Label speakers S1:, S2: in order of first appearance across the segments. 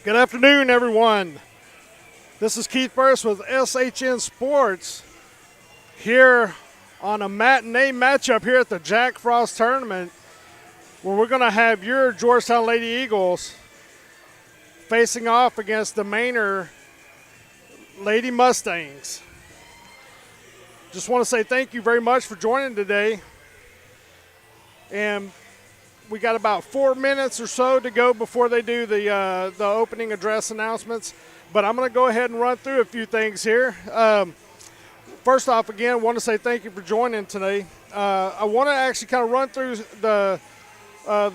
S1: Good afternoon, everyone. This is Keith Burris with SHN Sports here on a matinee matchup here at the Jack Frost Tournament where we're going to have your Georgetown Lady Eagles facing off against the Manor Lady Mustangs. Just want to say thank you very much for joining today. And we got about 4 minutes or so to go before they do the opening address announcements. But I'm going to go ahead and run through a few things here. First off, again, I want to say thank you for joining today. I want to actually kind of run through the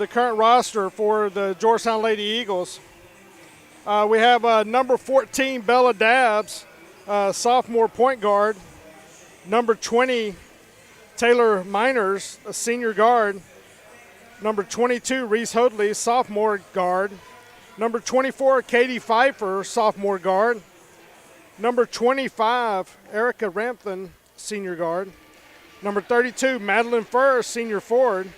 S1: current roster for the Georgetown Lady Eagles. We have number 14, Bella Dabbs, sophomore point guard. Number 20, Taylor Miners, a senior guard. Number 22, Reese Hoadley, sophomore guard. Number 24, Katie Pfeiffer, sophomore guard. Number 25, Erica Rampton, senior guard. Number 32, Madeline Furr, senior forward.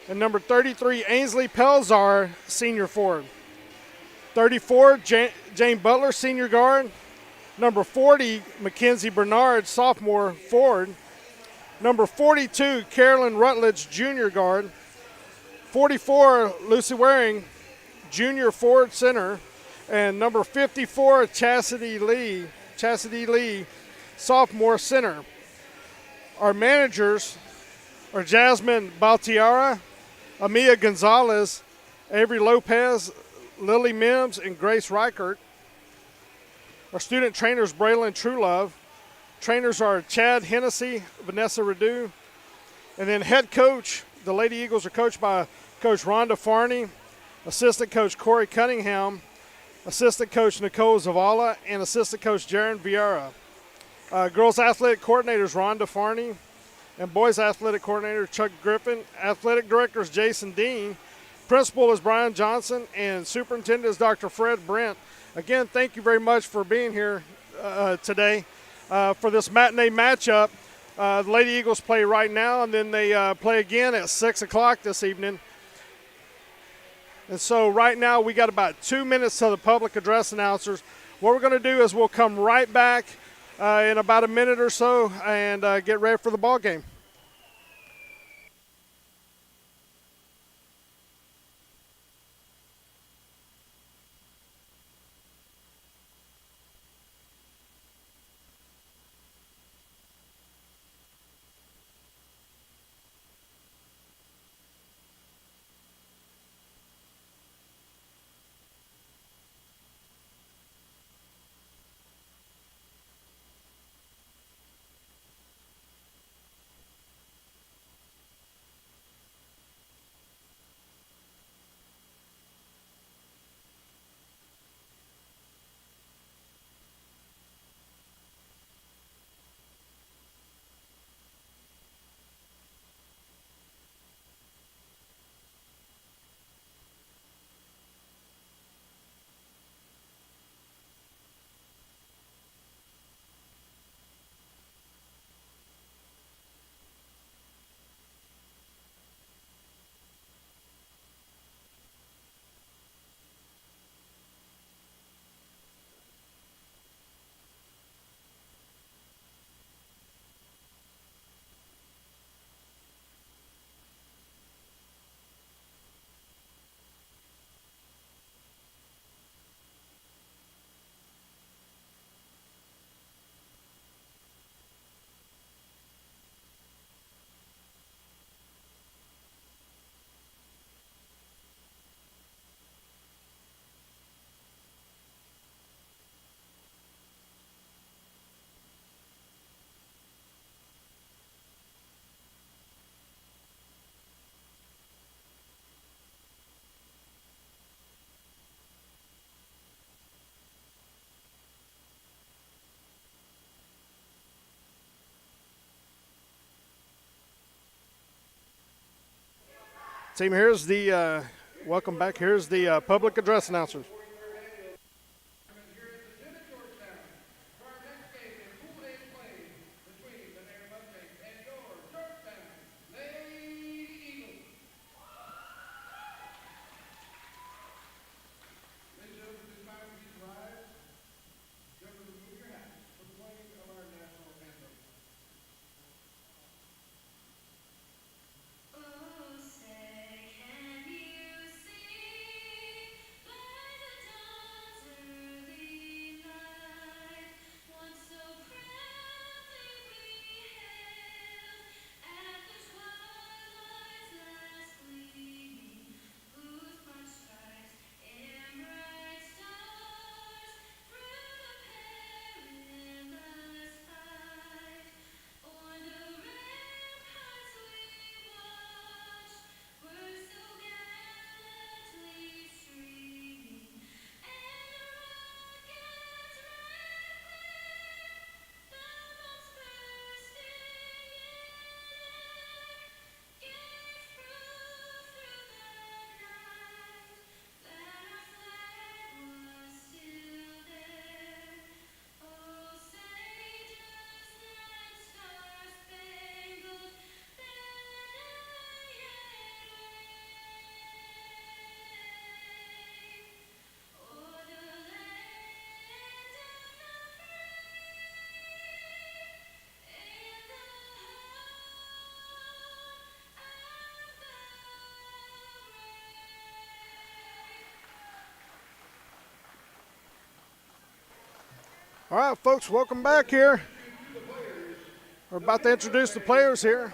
S1: And number 33, Ainsley Pelzar, senior forward. 34, Jane Butler, senior guard. Number 40, Mackenzie Bernard, sophomore forward. Number 42, Carolyn Rutledge, junior guard. 44, Lucy Waring, junior forward center. And number 54, Chastity Lee, sophomore center. Our managers are Jasmine Baltiara, Amia Gonzalez, Avery Lopez, Lily Mims, and Grace Reichert. Our student trainers, Braylon Truelove. Trainers are Chad Hennessy, Vanessa Redu. And then head coach, the Lady Eagles are coached by Coach Rhonda Farney, assistant coach Corey Cunningham, assistant coach Nicole Zavala, and assistant coach Jaron Vieira. Girls athletic coordinators Rhonda Farney, and boys athletic coordinator Chuck Griffin. Athletic directors Jason Dean. Principal is Brian Johnson, and superintendent is Dr. Fred Brent. Again, thank you very much for being here today for this matinee matchup. The Lady Eagles play right now, and then they play again at 6 o'clock this evening. And so right now we got about 2 minutes to the public address announcers. What we're going to do is we'll come right back in about a minute or so and get ready for the ball game. Team, here's the welcome back. Here's the public address announcers. All right, folks, welcome back here. We're about to introduce the players here.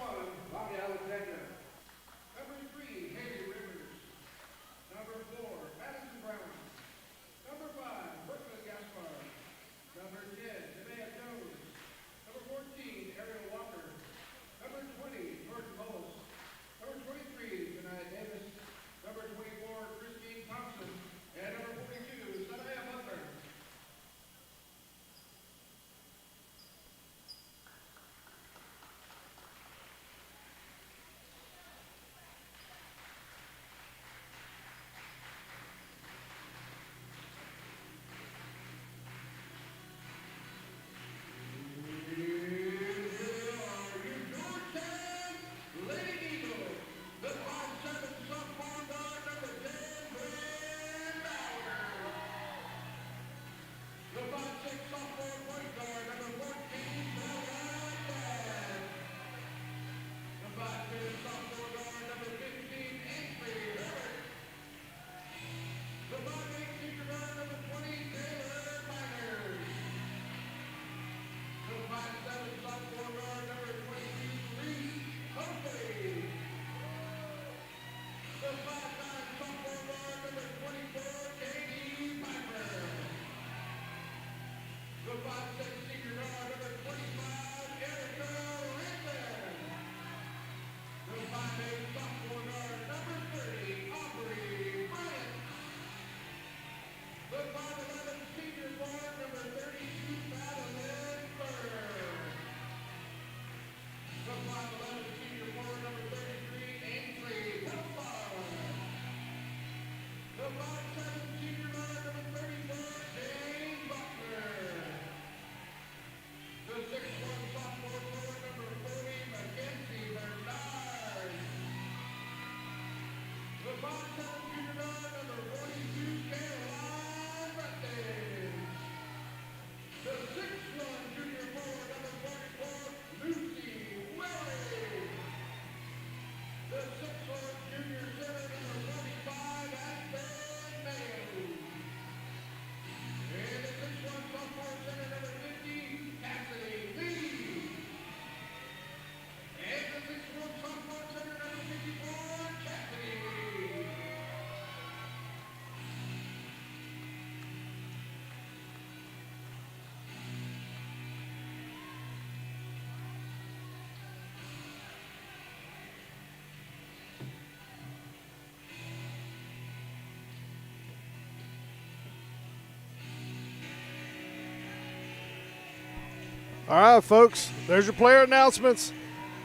S1: All right, folks, there's your player announcements.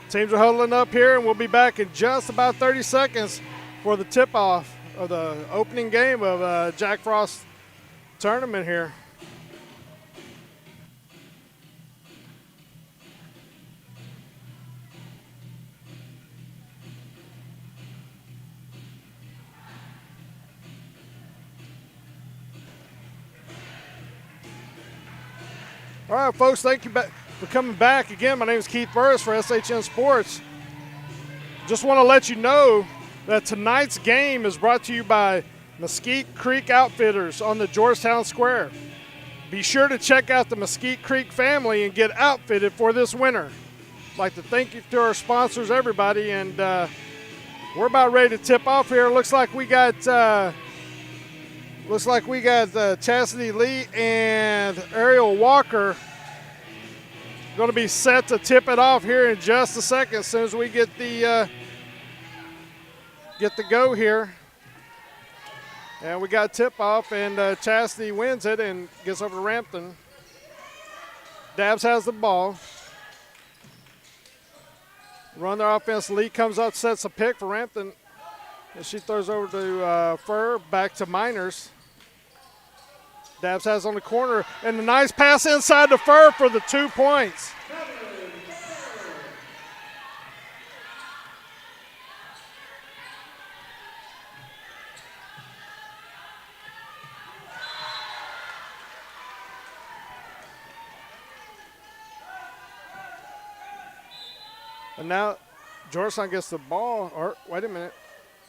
S1: Teams are huddling up here, and we'll be back in just about 30 seconds for the tip-off of the opening game of Jack Frost tournament here. All right, folks, thank you for coming back. Again, my name is Keith Burris for SHN Sports. Just want to let you know that tonight's game is brought to you by Mesquite Creek Outfitters on the Georgetown Square. Be sure to check out the Mesquite Creek family and get outfitted for this winter. I'd like to thank you to our sponsors, everybody, and we're about ready to tip off here. Looks like we got Chastity Lee and Ariel Walker going to be set to tip it off here in just a second as soon as we get the go here. And we got tip off, and Chastity wins it and gets over to Rampton. Dabbs has the ball. Run their offense. Lee comes up, sets a pick for Rampton. And she throws over to Furr, back to Miners. Dabbs has on the corner, and a nice pass inside to Furr for the 2 points. And now Georgetown gets the ball. Or wait a minute.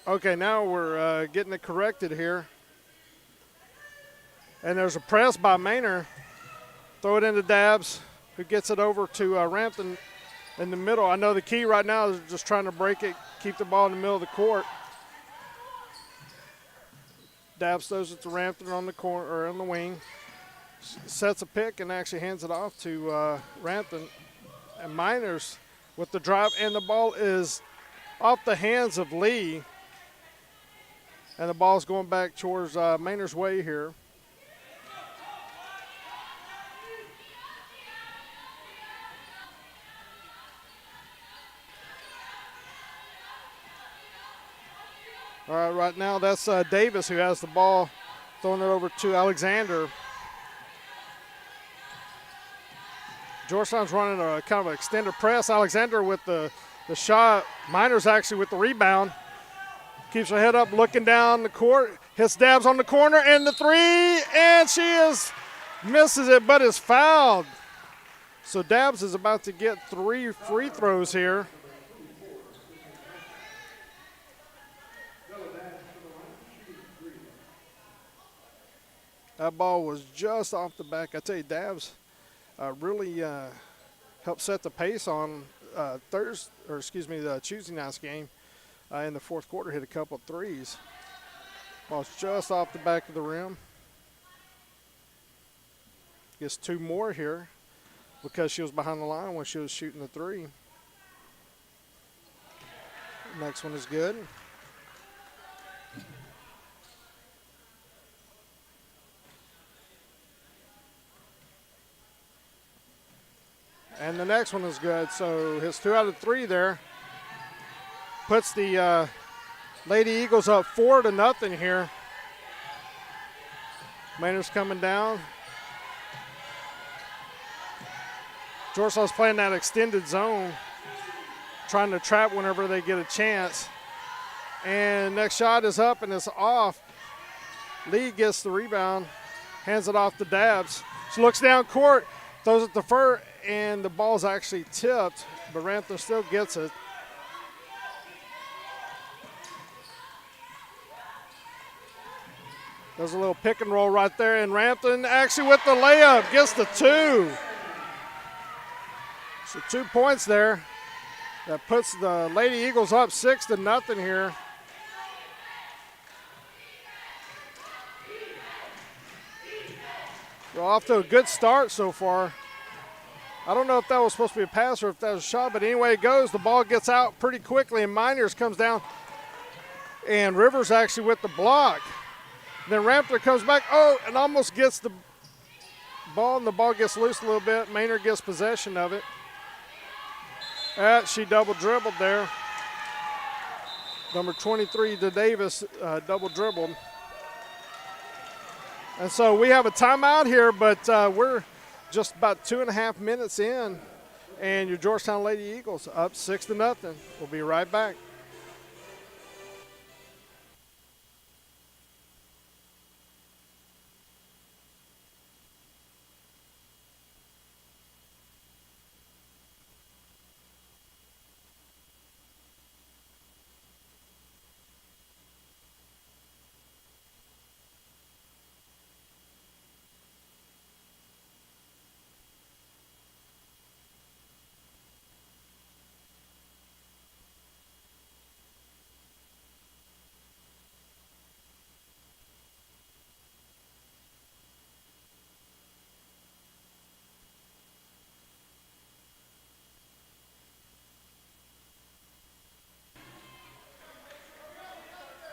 S1: Okay, now we're getting it corrected here. And there's a press by Manor. Throw it into Dabbs, who gets it over to Rampton in the middle. I know the key right now is just trying to break it, keep the ball in the middle of the court. Dabbs throws it to Rampton on the corner or on the wing. Sets a pick and actually hands it off to Rampton. And Miners with the drive, and the ball is off the hands of Lee. And the ball's going back towards Manor's way here. All right, right now that's Davis who has the ball, throwing it over to Alexander. Georgetown's running a kind of an extended press. Alexander with the shot. Miners actually with the rebound. Keeps her head up, looking down the court. Hits Dabbs on the corner, and the three, and misses it, but is fouled. So Dabbs is about to get 3 free throws here. That ball was just off the back. I tell you, Dabbs really helped set the pace on the Tuesday night's game. In the fourth quarter, hit a couple of threes. Ball's just off the back of the rim. Gets 2 more here because she was behind the line when she was shooting the 3. Next one is good. And the next one is good. So his 2 out of 3 there puts the Lady Eagles up 4-0 here. Manor's coming down. Georgetown's playing that extended zone, trying to trap whenever they get a chance. And next shot is up and it's off. Lee gets the rebound, hands it off to Dabbs. She looks down court, throws it to Fur, and the ball's actually tipped, but Rampton still gets it. There's a little pick and roll right there, and Rampton actually with the layup gets the 2. So 2 points there. That puts the Lady Eagles up 6-0 here. We're off to a good start so far. I don't know if that was supposed to be a pass or if that was a shot, but anyway it goes. The ball gets out pretty quickly, and Miners comes down, and Rivers actually with the block. Then Rampton comes back, and almost gets the ball, and the ball gets loose a little bit. Manor gets possession of it. She double dribbled there. Number 23 to Davis double dribbled. And so we have a timeout here, but we're just about 2.5 minutes in, and your Georgetown Lady Eagles up 6-0. We'll be right back.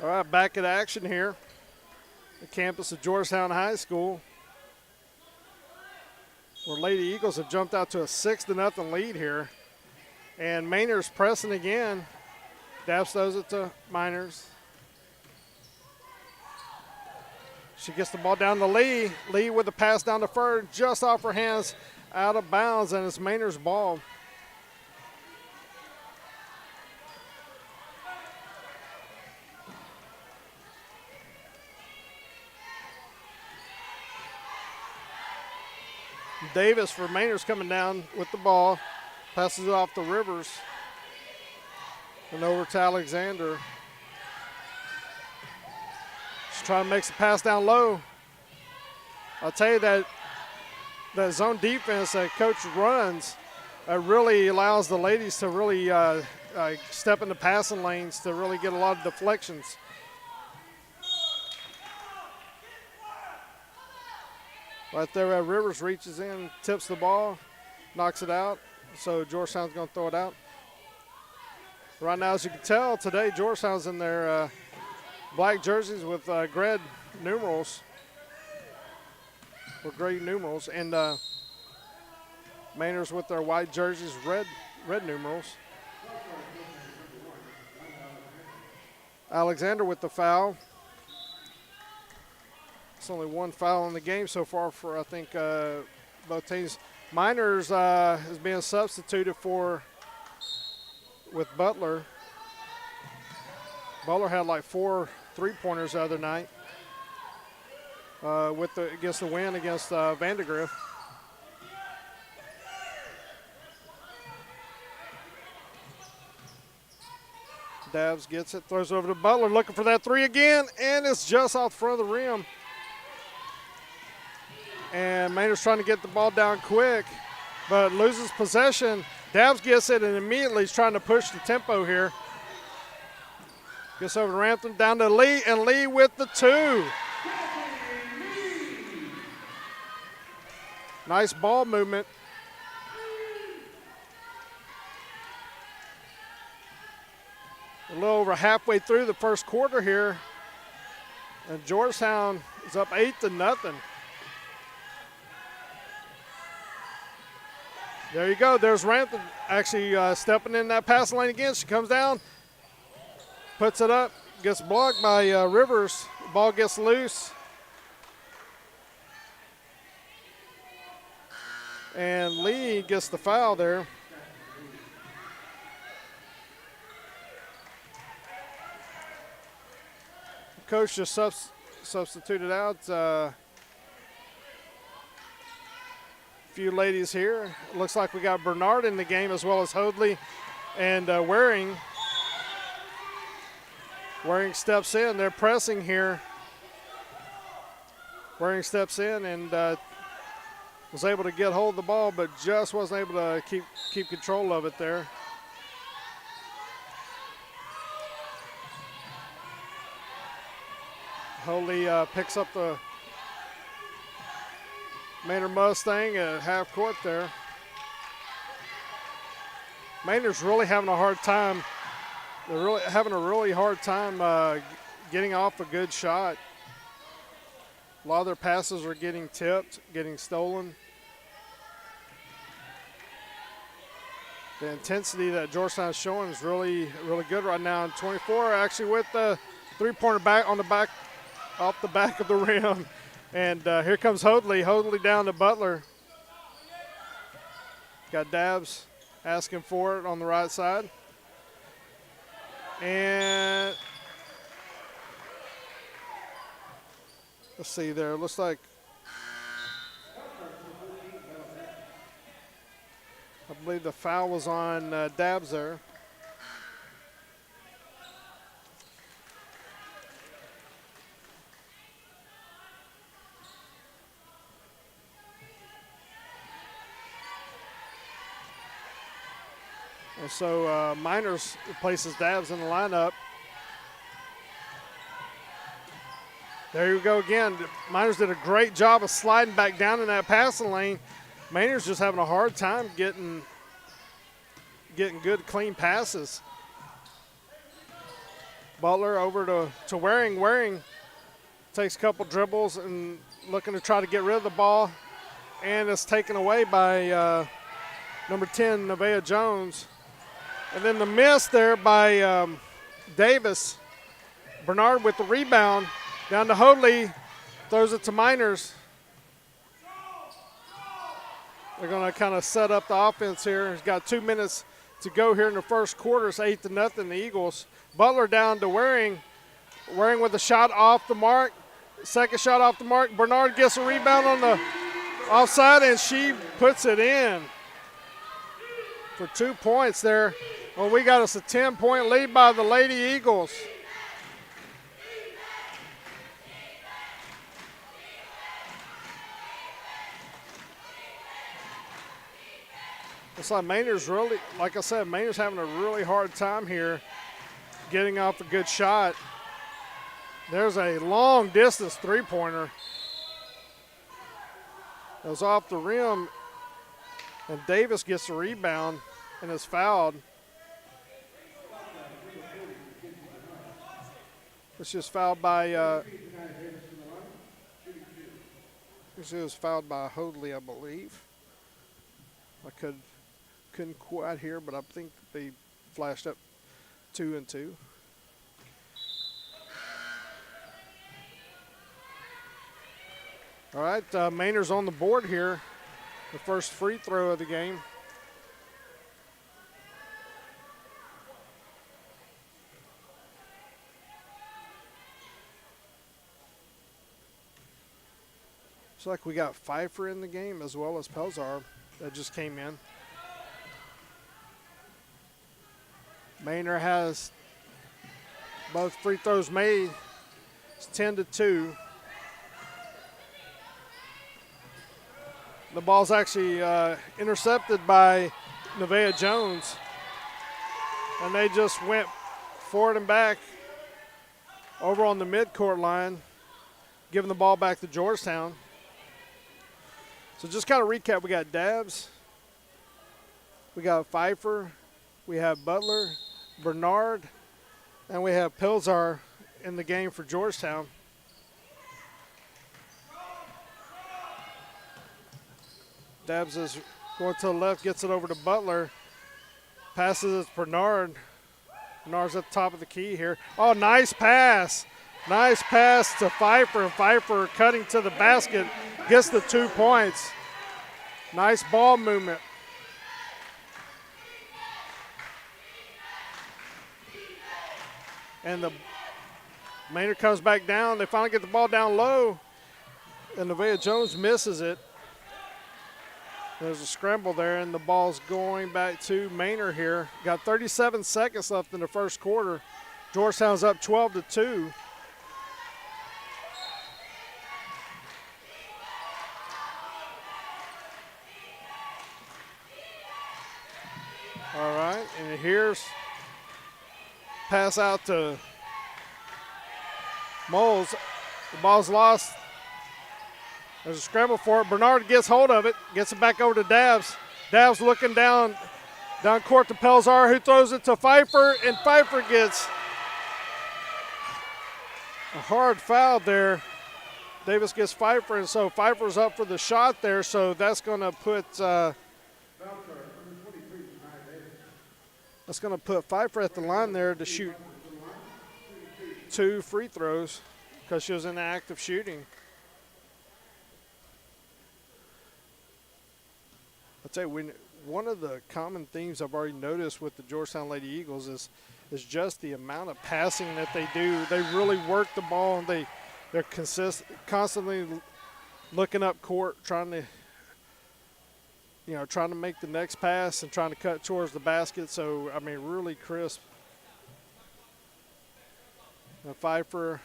S1: All right, back at action here. The campus of Georgetown High School, where Lady Eagles have jumped out to a 6-0 lead here. And Manor's pressing again. Dabbs throws it to Miners. She gets the ball down to Lee. Lee with the pass down to Fur, just off her hands, out of bounds, and it's Manor's ball. Davis for Manor's coming down with the ball, passes it off to Rivers and over to Alexander. She's trying to make the pass down low. I'll tell you that that zone defense that coach runs really allows the ladies to really step in the passing lanes to really get a lot of deflections. Right there, Rivers reaches in, tips the ball, knocks it out. So Georgetown's going to throw it out. Right now, as you can tell, today Georgetown's in their black jerseys with gray numerals. With gray numerals, and Manor's with their white jerseys, red numerals. Alexander with the foul. It's only one foul in the game so far for, I think, both teams. Miners is being substituted with Butler. Butler had like 4 3-pointers the other night against the win against Vandergrift. Dabbs gets it, throws it over to Butler, looking for that 3 again, and it's just off the front of the rim. And Manor's trying to get the ball down quick, but loses possession. Dabbs gets it and immediately is trying to push the tempo here. Gets over to Rantham, down to Lee, and Lee with the 2. Nice ball movement. A little over halfway through the first quarter here, and Georgetown is up 8-0. There you go. There's Rantham actually stepping in that passing lane again. She comes down, puts it up, gets blocked by Rivers. The ball gets loose. And Lee gets the foul there. Coach just substituted out. Few ladies here. Looks like we got Bernard in the game as well as Hoadley and Waring. Waring steps in. They're pressing here. Waring steps in and was able to get hold of the ball, but just wasn't able to keep control of it there. Hoadley picks up the Manor Mustang at half court there. Manor's really having a hard time. They're really having a really hard time getting off a good shot. A lot of their passes are getting tipped, getting stolen. The intensity that Georgetown is showing is really, really good right now. And 24 actually with the 3-pointer off the back of the rim. And here comes Hoadley. Hoadley down to Butler. Got Dabbs asking for it on the right side. And let's see there. Looks like I believe the foul was on Dabbs there. And so Miners places Dabbs in the lineup. There you go again. Miners did a great job of sliding back down in that passing lane. Manor's just having a hard time getting good, clean passes. Butler over to Waring. Waring takes a couple dribbles and looking to try to get rid of the ball. And it's taken away by number 10, Nevaeh Jones. And then the miss there by Davis. Bernard with the rebound. Down to Hoadley. Throws it to Miners. They're going to kind of set up the offense here. He's got 2 minutes to go here in the first quarter. It's 8-0, the Eagles. Butler down to Waring. Waring with a shot off the mark. Second shot off the mark. Bernard gets a rebound on the offside, and she puts it in for 2 points there. Well, we got us a 10-point lead by the Lady Eagles. It's like Manor's really, like I said, Manor's having a really hard time here getting off a good shot. There's a long distance three-pointer. It was off the rim, and Davis gets the rebound and is fouled. It's just fouled by, this was fouled by Hoadley, I believe. I couldn't quite hear, but I think they flashed up 2 and 2. All right, Manor's on the board here. The first free throw of the game. Looks like we got Pfeiffer in the game as well as Pelzar that just came in. Manor has both free throws made. It's 10-2. The ball's actually intercepted by Nevaeh Jones. And they just went forward and back over on the midcourt line, giving the ball back to Georgetown. So just kind of recap, we got Dabbs, we got Pfeiffer, we have Butler, Bernard, and we have Pelzar in the game for Georgetown. Dabbs is going to the left, gets it over to Butler, passes it to Bernard. Bernard's at the top of the key here. Oh, nice pass. Nice pass to Pfeiffer, and Pfeiffer cutting to the basket, gets the 2 points. Nice ball movement. And the Manor comes back down. They finally get the ball down low, and Nevaeh Jones misses it. There's a scramble there, and the ball's going back to Manor here. Got 37 seconds left in the first quarter. Georgetown's up 12-2. All right, and here's pass out to Moles. The ball's lost. There's a scramble for it. Bernard gets hold of it, gets it back over to Dabbs. Dabbs looking down court to Pelzar, who throws it to Pfeiffer, and Pfeiffer gets a hard foul there. Davis gets Pfeiffer, and so Pfeiffer's up for the shot there, so that's going to put Pfeiffer at the line there to shoot 2 free throws because she was in the act of shooting. I'll tell you, one of the common themes I've already noticed with the Georgetown Lady Eagles is just the amount of passing that they do. They really work the ball, and they're constantly looking up court, trying to make the next pass and trying to cut towards the basket. So, I mean, really crisp. And Pfeiffer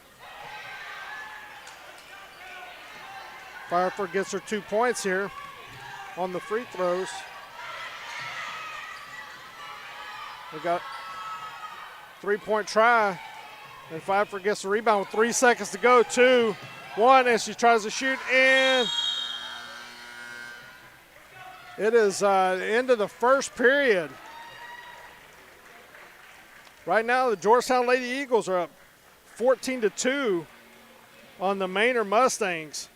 S1: gets her 2 points here on the free throws. They got 3-point try, and Pfeiffer gets the rebound with 3 seconds to go. 2-1, and she tries to shoot, and it is the end of the first period. Right now, the Georgetown Lady Eagles are up 14-2 on the Manor Mustangs.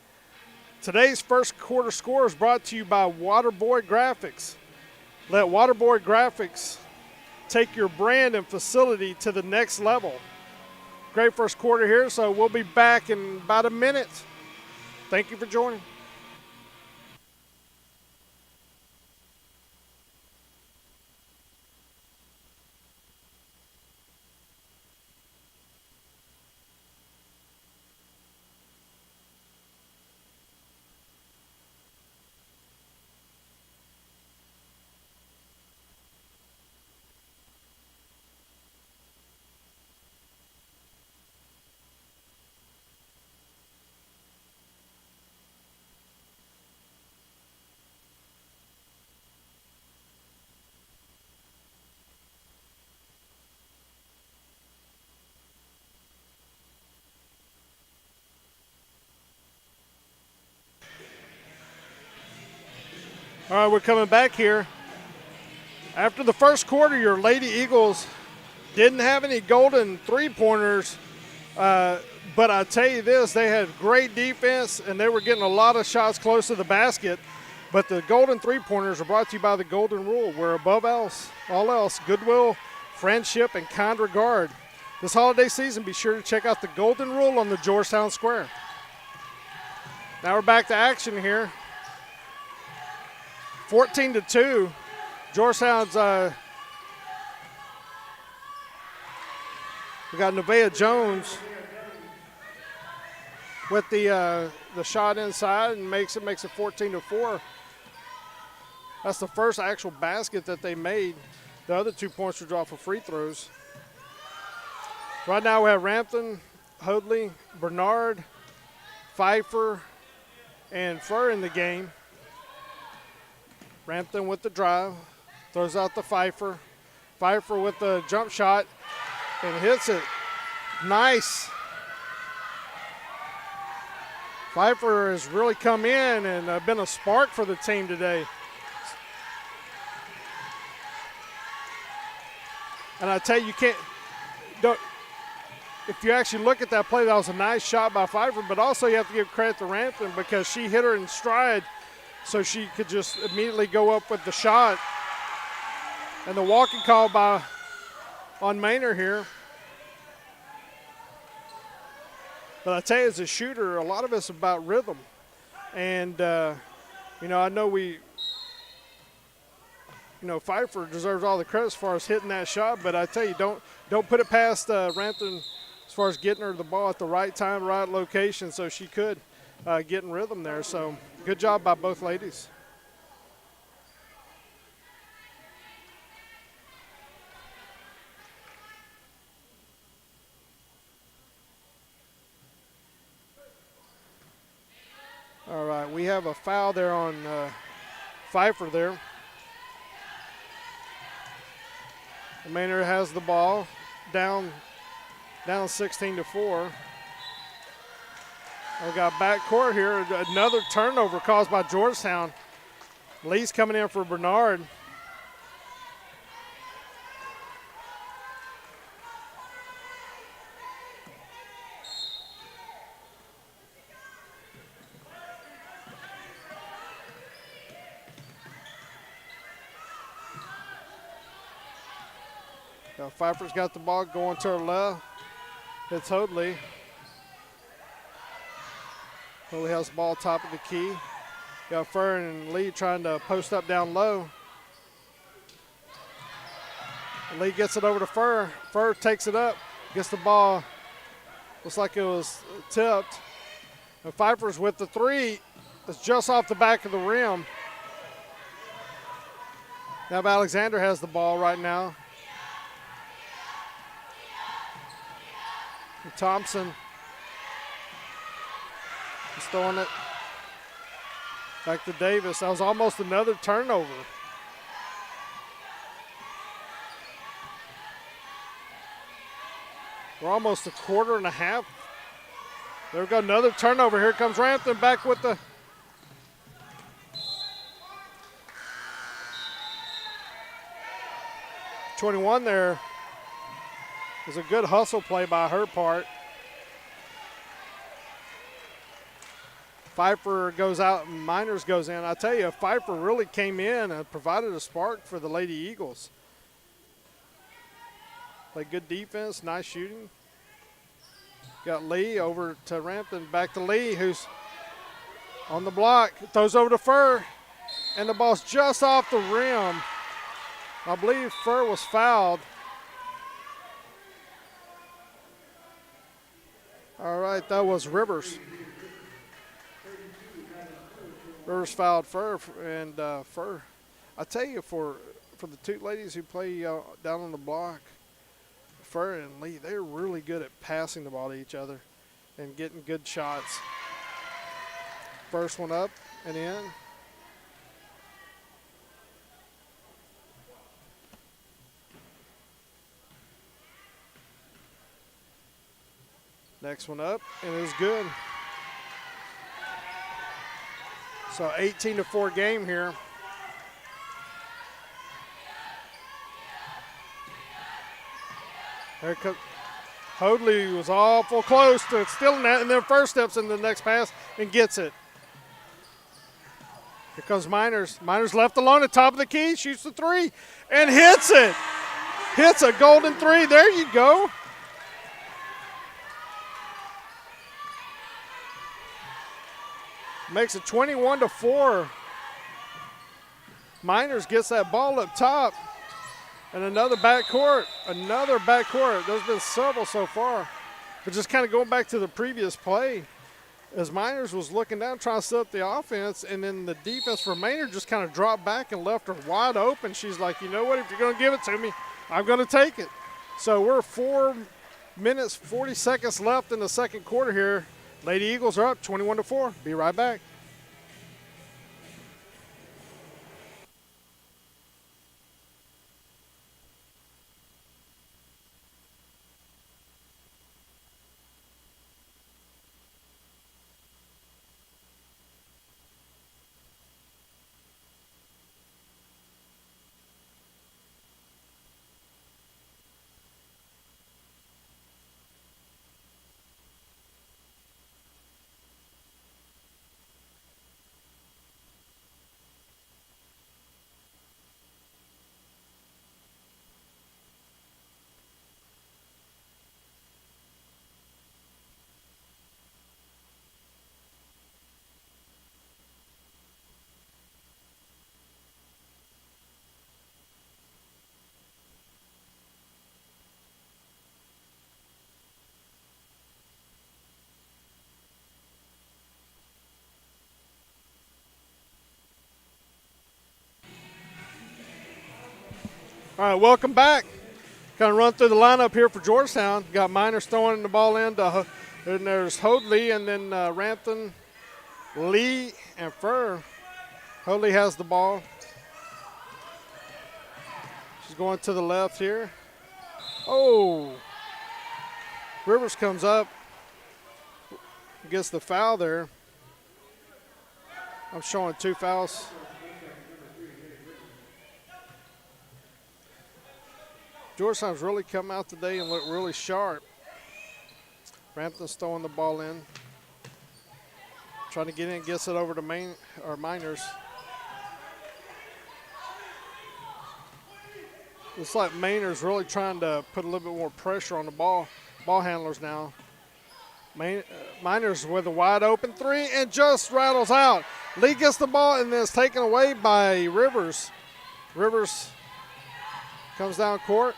S1: Today's first quarter score is brought to you by Waterboy Graphics. Let Waterboy Graphics take your brand and facility to the next level. Great first quarter here, so we'll be back in about a minute. Thank you for joining. All right, we're coming back here. After the first quarter, your Lady Eagles didn't have any golden three-pointers, but I tell you this, they had great defense, and they were getting a lot of shots close to the basket. But the golden three-pointers are brought to you by the Golden Rule, where above all else, goodwill, friendship, and kind regard. This holiday season, be sure to check out the Golden Rule on the Georgetown Square. Now we're back to action here. 14-2. Georgetown's we got Nevaeh Jones with the shot inside and makes it 14-4. That's the first actual basket that they made. The other 2 points were off of free throws. Right now we have Rampton, Hoadley, Bernard, Pfeiffer, and Furr in the game. Rampton with the drive, throws out the Pfeiffer. Pfeiffer with the jump shot and hits it. Nice. Pfeiffer has really come in and been a spark for the team today. And I tell you, if you actually look at that play, that was a nice shot by Pfeiffer, but also you have to give credit to Rampton because she hit her in stride so she could just immediately go up with the shot. And the walking call on Manor here. But I tell you, as a shooter, a lot of it's about rhythm. And, I know Pfeiffer deserves all the credit as far as hitting that shot, but I tell you, don't put it past Rampton as far as getting her the ball at the right time, right location, so she could get in rhythm there. So good job by both ladies. All right, we have a foul there on Pfeiffer there. Manor has the ball, down 16-4. We got backcourt here. Another turnover caused by Georgetown. Lee's coming in for Bernard. Pfeiffer's got the ball going to her left. It's Hoadley. Hoadley has the ball top of the key. Got Furr and Lee trying to post up down low. Lee gets it over to Furr. Furr takes it up, gets the ball. Looks like it was tipped. And Pfeiffer's with the three. It's just off the back of the rim. Now Alexander has the ball right now. Thompson is throwing it back to Davis. That was almost another turnover. We're almost a quarter and a half. There we go, another turnover. Here comes Rampton back with the .21 there. It was a good hustle play by her part. Pfeiffer goes out and Miners goes in. I tell you, Pfeiffer really came in and provided a spark for the Lady Eagles. Played good defense, nice shooting. Got Lee over to Rampton, back to Lee, who's on the block. Throws over to Furr, and the ball's just off the rim. I believe Furr was fouled. All right, that was Rivers. Rivers fouled Furr, and Furr. I tell you, for the two ladies who play down on the block, Furr and Lee, they're really good at passing the ball to each other and getting good shots. First one up and in. Next one up, and it was good. So 18-4 game here. There comes Hoadley was awful close to stealing that, and then first steps in the next pass and gets it. Here comes Miners. Miners left alone at top of the key, shoots the three, and hits it. Hits a golden three. There you go. Makes it 21-4. Miners gets that ball up top. And another backcourt. Another backcourt. There's been several so far. But just kind of going back to the previous play, as Miners was looking down trying to set up the offense, and then the defense for Manor just kind of dropped back and left her wide open. She's like, you know what, if you're going to give it to me, I'm going to take it. So we're 4 minutes, 40 seconds left in the second quarter here. Lady Eagles are up 21-4. Be right back. All right, welcome back. Kind of run through the lineup here for Georgetown. Got Miners throwing the ball in. And there's Hoadley, and then Rampton, Lee, and Furr. Hoadley has the ball. She's going to the left here. Oh. Rivers comes up. Gets the foul there. I'm showing 2 fouls. Georgetown's really come out today and look really sharp. Rampton's throwing the ball in. Trying to get in, gets it over to Miners. Looks like Manor's really trying to put a little bit more pressure on the ball handlers now. Miners with a wide open three and just rattles out. Lee gets the ball and then it's taken away by Rivers. Rivers comes down court.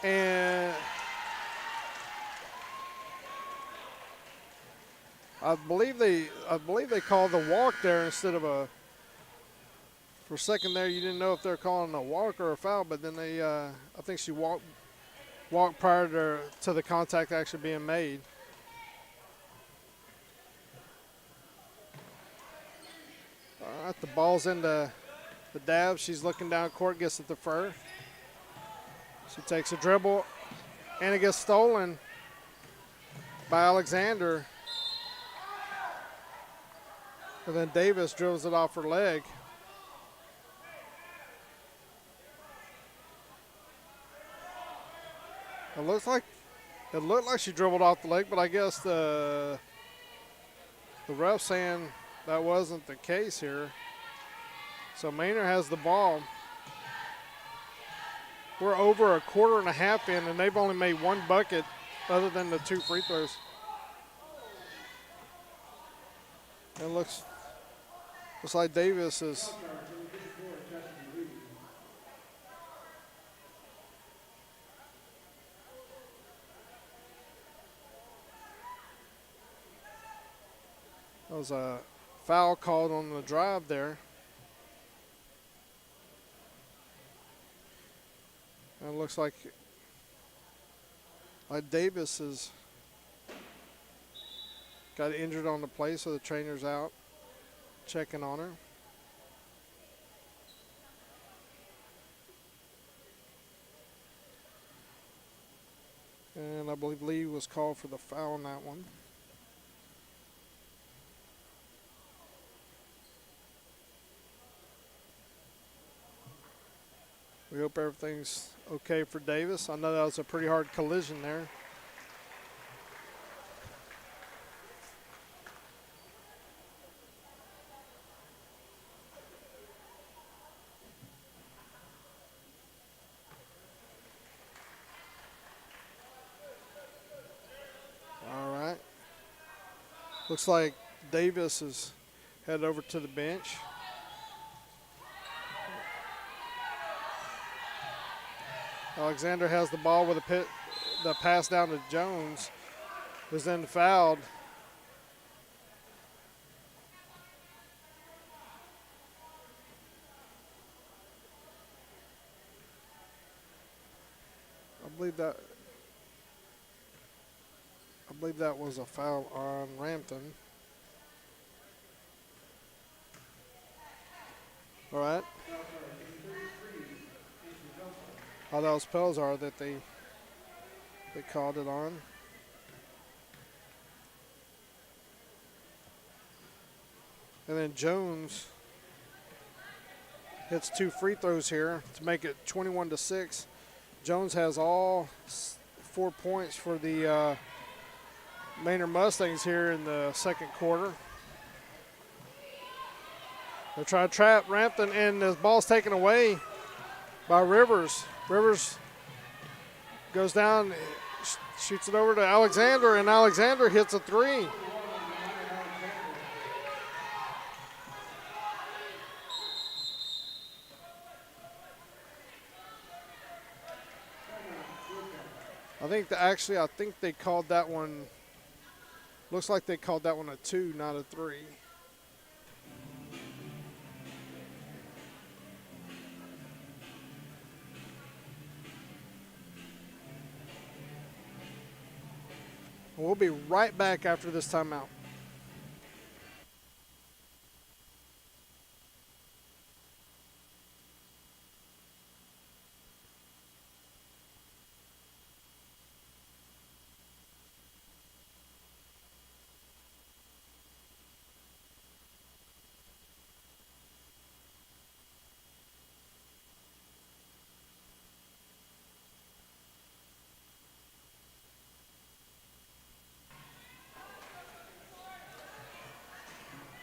S1: And I believe they called the walk there instead of a. For a second there, you didn't know if they're calling a walk or a foul, but then they, I think she walked prior to the contact actually being made. All right, the ball's into the dab. She's looking down court, gets it to Furr. She takes a dribble, and it gets stolen by Alexander. And then Davis dribbles it off her leg. It looked like she dribbled off the leg, but I guess the ref saying that wasn't the case here. So Manor has the ball. We're over a quarter and a half in, and they've only made 1 bucket other than the 2 free throws. It looks like Davis is. That was a foul called on the drive there. And it looks like Davis has got injured on the play, so the trainer's out checking on her. And I believe Lee was called for the foul on that one. We hope everything's okay for Davis. I know that was a pretty hard collision there. All right. Looks like Davis is headed over to the bench. Alexander has the ball with the pass down to Jones, who's then fouled. I believe that was a foul on Rampton. All right. Oh, that was Pelzar that they called it on. And then Jones hits 2 free throws here to make it 21-6. Jones has all 4 points for the Manor Mustangs here in the second quarter. They're trying to trap Rampton, and the ball's taken away by Rivers. Rivers goes down, shoots it over to Alexander, and Alexander hits a 3. I think they called that one, looks like they called that one a 2, not a 3. We'll be right back after this timeout.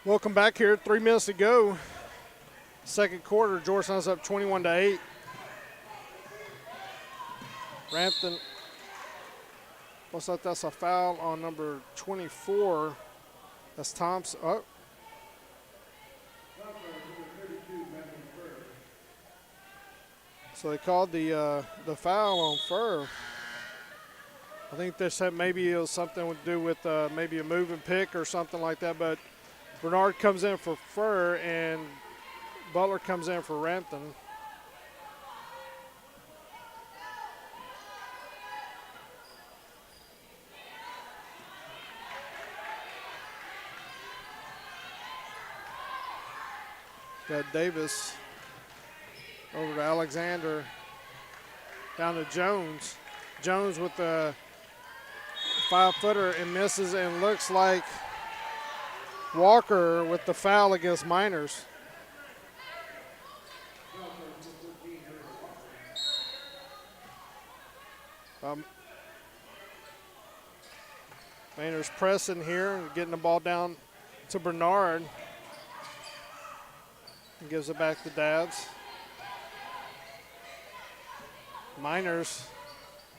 S1: Welcome back here. 3 minutes to go. Second quarter, Georgetown's up 21-8. Rampton, looks like that's a foul on number 24. That's Thompson. Oh. So they called the foul on Furr. I think they said maybe it was something to do with maybe a move and pick or something like that, but Bernard comes in for Furr, and Butler comes in for Rampton. Got Davis over to Alexander, down to Jones. Jones with the 5-footer and misses, and looks like Walker with the foul against Miners. Manor's pressing here and getting the ball down to Bernard. And gives it back to Dabbs. Miners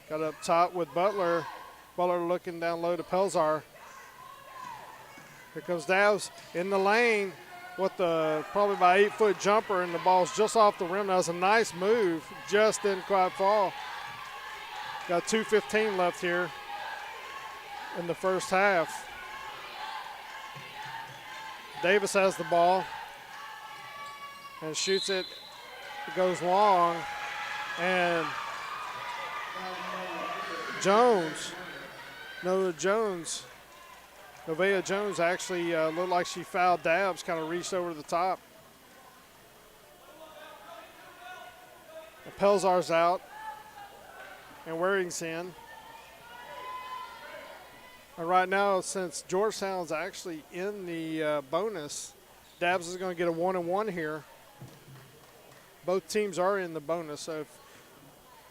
S1: got up top with Butler. Butler looking down low to Pelzar. Here comes Dabbs in the lane with the probably about 8-foot jumper, and the ball's just off the rim. That was a nice move, just didn't quite fall. Got 2:15 left here in the first half. Davis has the ball and shoots it. It goes long, and Nevaeh Jones actually looked like she fouled Dabbs, kind of reached over the top. Pelzar's out, and Waring's in. And right now, since Georgetown's actually in the bonus, Dabbs is going to get a 1-and-1 here. Both teams are in the bonus, so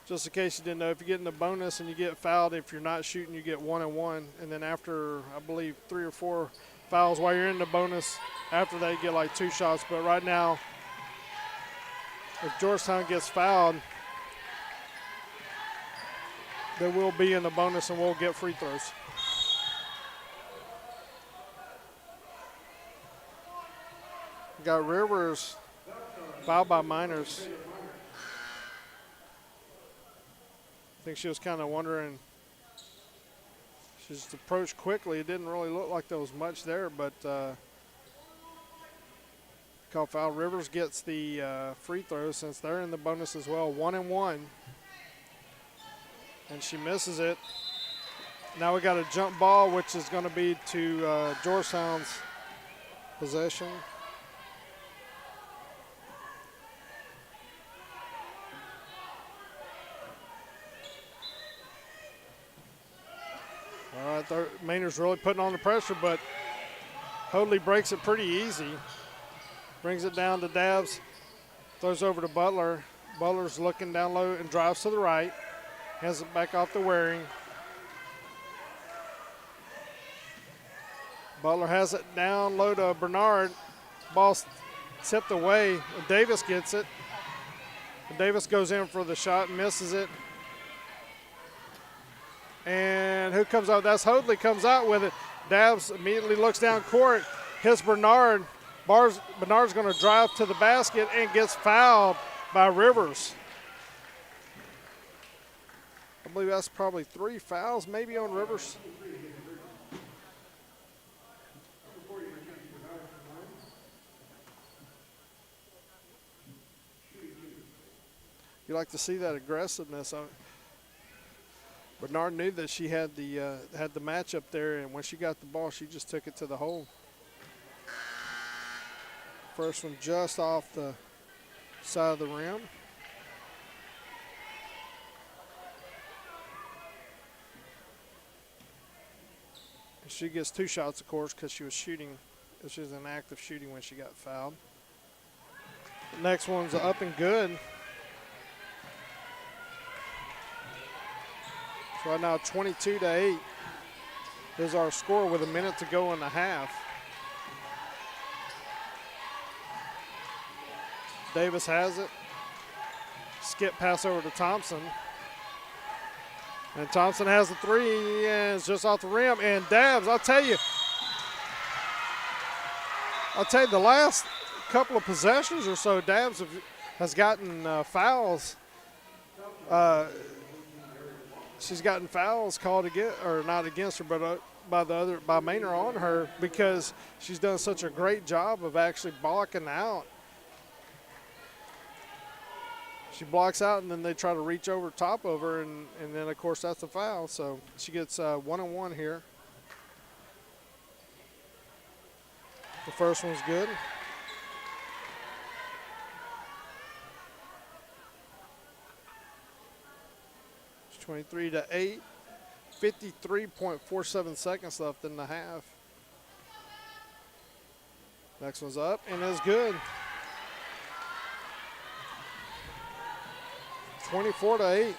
S1: just in case you didn't know, if you get in the bonus and you get fouled, if you're not shooting, you get 1 and 1. And then after, I believe, 3 or 4 fouls while you're in the bonus, after that you get like 2 shots. But right now, if Georgetown gets fouled, they will be in the bonus and we'll get free throws. We got Rivers fouled by Minors. I think she was kind of wondering. She just approached quickly. It didn't really look like there was much there, but call foul. Rivers gets the free throw since they're in the bonus as well. 1 and 1. And she misses it. Now we got a jump ball, which is going to be to Georgetown's possession. All right, Manor's really putting on the pressure, but Hoadley breaks it pretty easy. Brings it down to Dabbs, throws over to Butler. Butler's looking down low and drives to the right. Hands it back off to Waring. Butler has it down low to Bernard. Ball tipped away. Davis gets it. Davis goes in for the shot, misses it. And who comes out? That's Hoadley comes out with it. Dabbs immediately looks down court, hits Bernard. Bernard's going to drive to the basket and gets fouled by Rivers. I believe that's probably 3 fouls maybe on Rivers. You like to see that aggressiveness. Bernard knew that she had the match up there, and when she got the ball, she just took it to the hole. First one just off the side of the rim. She gets 2 shots, of course, because she was shooting. She was in active shooting when she got fouled. The next one's up and good. So right now, 22-8 is our score with a minute to go in the half. Davis has it. Skip pass over to Thompson. And Thompson has the 3, and it's just off the rim. And Dabbs, I'll tell you, the last couple of possessions or so, Dabbs has gotten fouls. She's gotten fouls called against, or not against her, but by Manor on her, because she's done such a great job of actually blocking out. She blocks out, and then they try to reach over top of her, and then, of course, that's a foul. So she gets 1 and 1 here. The first one's good. It's 23-8, 53.47 seconds left in the half. Next one's up, and it's good. 24-8.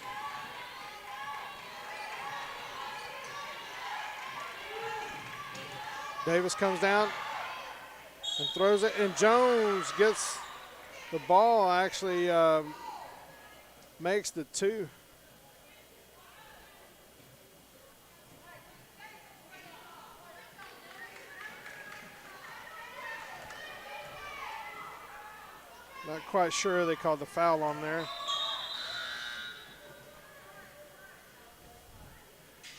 S1: Davis comes down and throws it, and Jones gets the ball, actually makes the 2. Not quite sure they called the foul on there.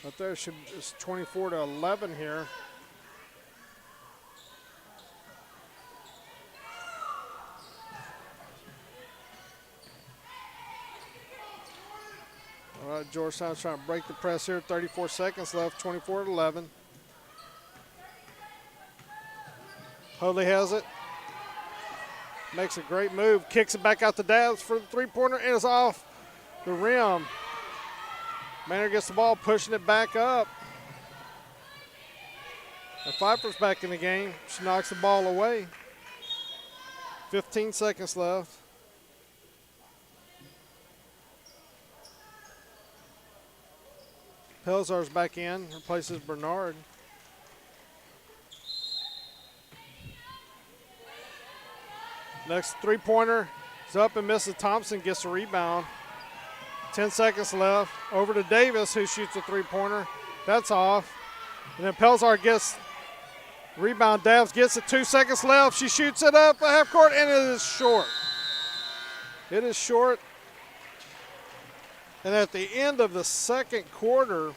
S1: Right there, it's 24-11 here. All right, Georgetown's trying to break the press here. 34 seconds left, 24-11. Hoadley has it. Makes a great move, kicks it back out to Dabbs for the 3-pointer, and it's off the rim. Manor gets the ball, pushing it back up. And Pfeiffer's back in the game. She knocks the ball away. 15 seconds left. Pelzar's back in, replaces Bernard. Next three-pointer is up and misses. Thompson gets a rebound. 10 seconds left. Over to Davis, who shoots a three-pointer. That's off. And then Pelzar gets rebound. Dabbs gets it. 2 seconds left. She shoots it up at half court, and it is short. It is short. And at the end of the second quarter,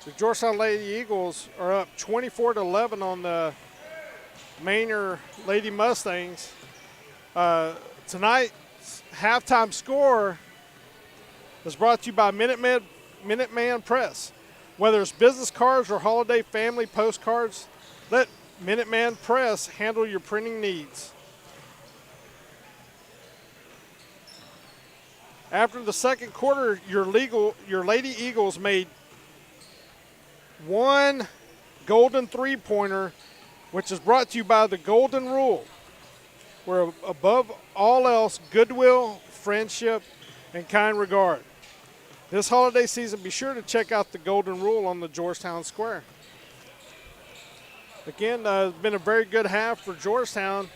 S1: the Georgetown Lady Eagles are up 24-11 on the Manor Lady Mustangs. Tonight's halftime score is brought to you by Minuteman Press. Whether it's business cards or holiday family postcards, let Minuteman Press handle your printing needs. After the second quarter, your Lady Eagles made one golden three-pointer, which is brought to you by the Golden Rule, where above all else, goodwill, friendship, and kind regard. This holiday season, be sure to check out the Golden Rule on the Georgetown Square. Again, it's been a very good half for Georgetown,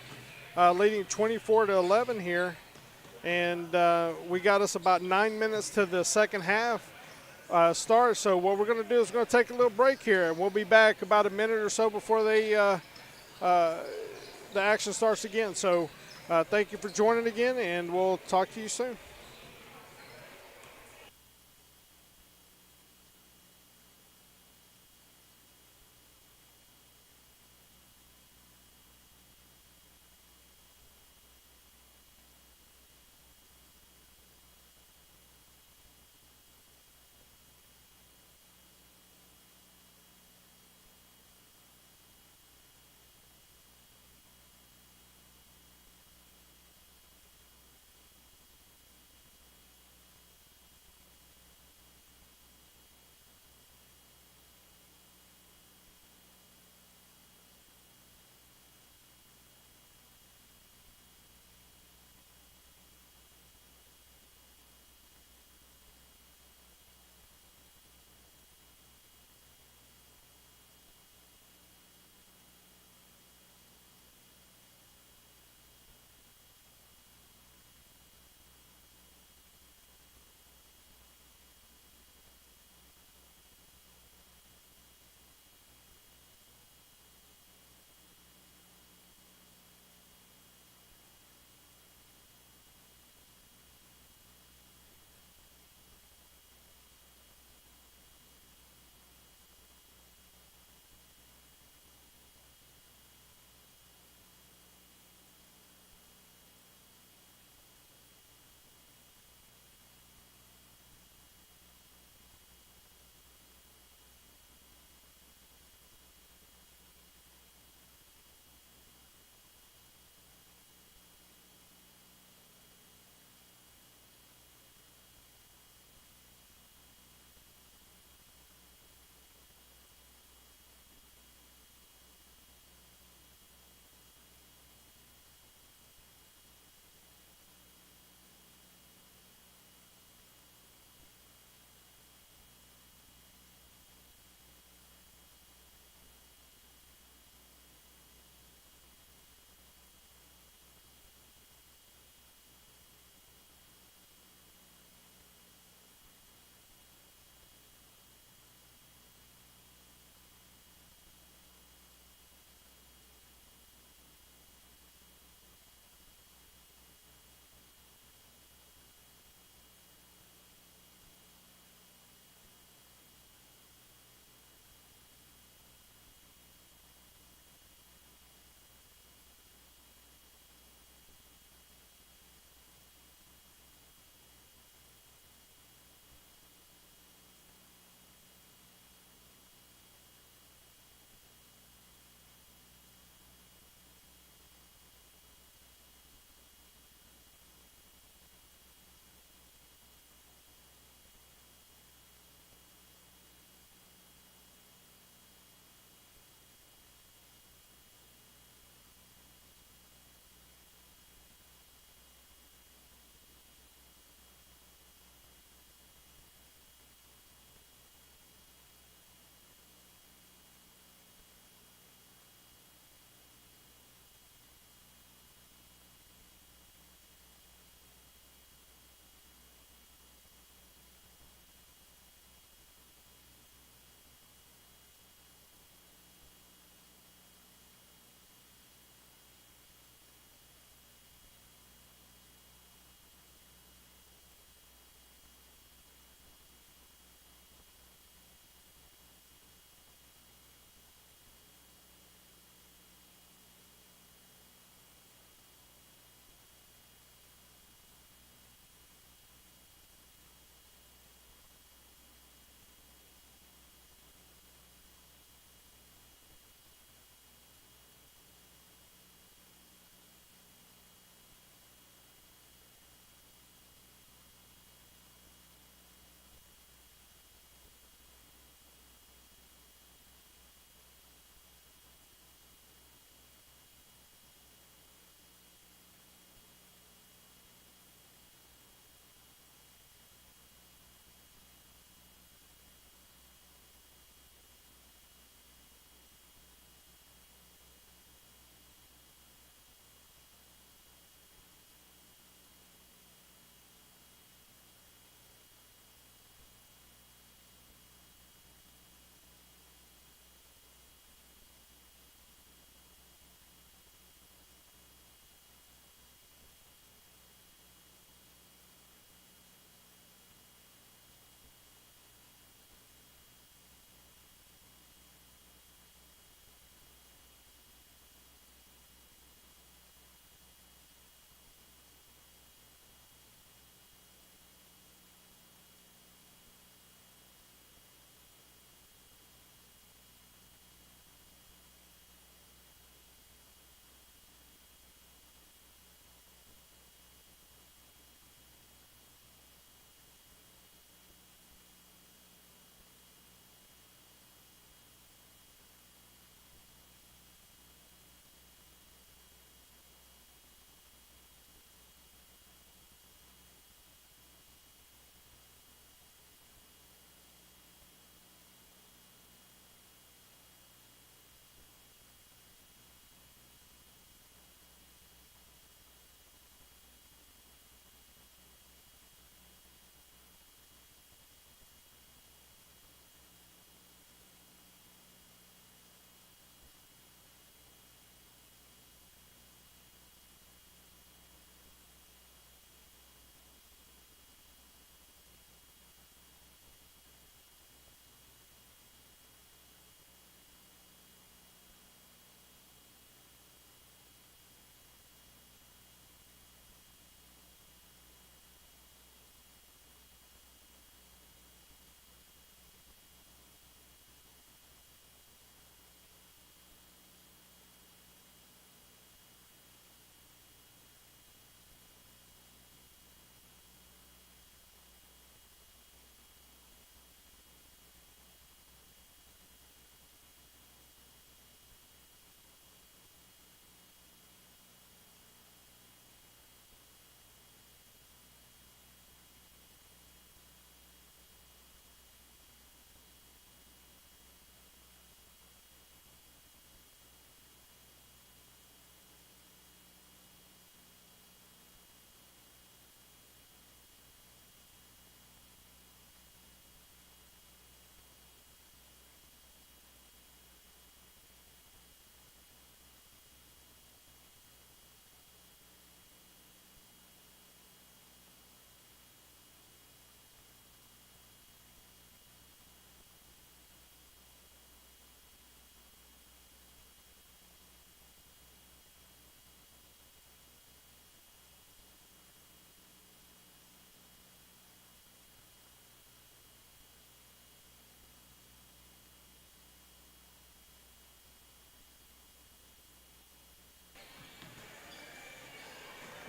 S1: leading 24-11 here. And we got us about 9 minutes to the second half start. So what we're going to do is we're going to take a little break here, and we'll be back about a minute or so before the action starts again. So thank you for joining again, and we'll talk to you soon.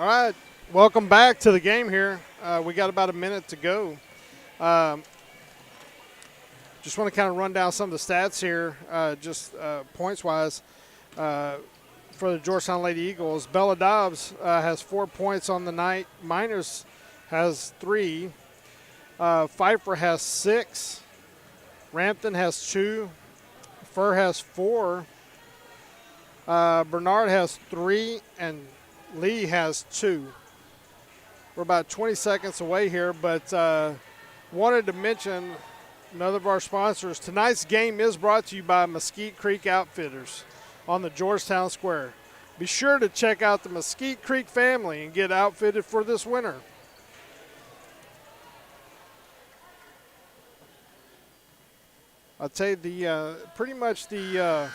S1: All right, welcome back to the game here. We got about a minute to go. Just want to kind of run down some of the stats here, just points-wise. For the Georgetown Lady Eagles, Bella Dobbs has 4 points on the night. Miners has 3. Pfeiffer has 6. Rampton has 2. Furr has 4. Bernard has 3. And Lee has 2. We're about 20 seconds away here, but wanted to mention another of our sponsors. Tonight's game is brought to you by Mesquite Creek Outfitters on the Georgetown Square. Be sure to check out the Mesquite Creek family and get outfitted for this winter. I'll tell you, pretty much the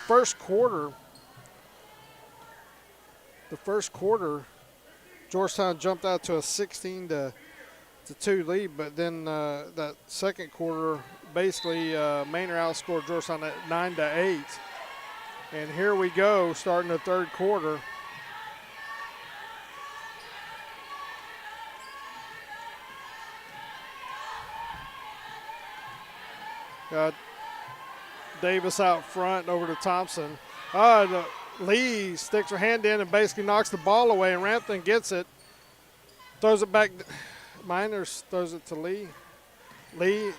S1: first quarter. The first quarter, Georgetown jumped out to a 16-2 lead, but then that second quarter, basically Manor outscored Georgetown at 9-8. And here we go, starting the third quarter. Got Davis out front over to Thompson. Lee sticks her hand in and basically knocks the ball away, and Rampton gets it. Throws it back. Miners throws it to Lee. Lee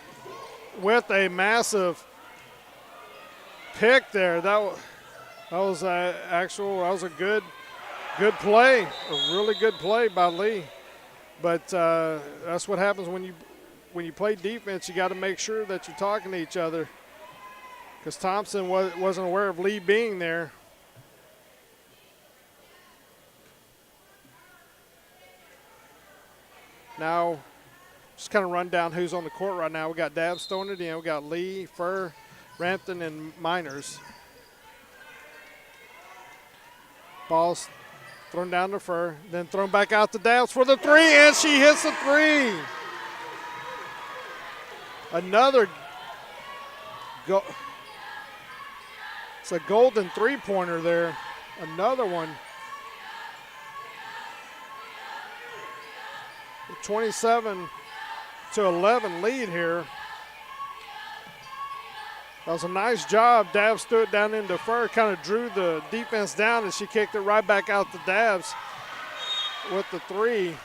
S1: with a massive pick there. That was a good play, a really good play by Lee. But that's what happens when you play defense. You got to make sure that you're talking to each other, because Thompson wasn't aware of Lee being there. Now, just kind of run down who's on the court right now. We got Dabbs throwing it in. We got Lee, Furr, Rampton, and Miners. Ball's thrown down to Furr, then thrown back out to Dabbs for the 3, and she hits the 3. Another it's a golden three-pointer there. Another one. 27-11 lead here. That was a nice job. Dabbs threw it down into Furr, kind of drew the defense down, and she kicked it right back out to Dabbs with the 3.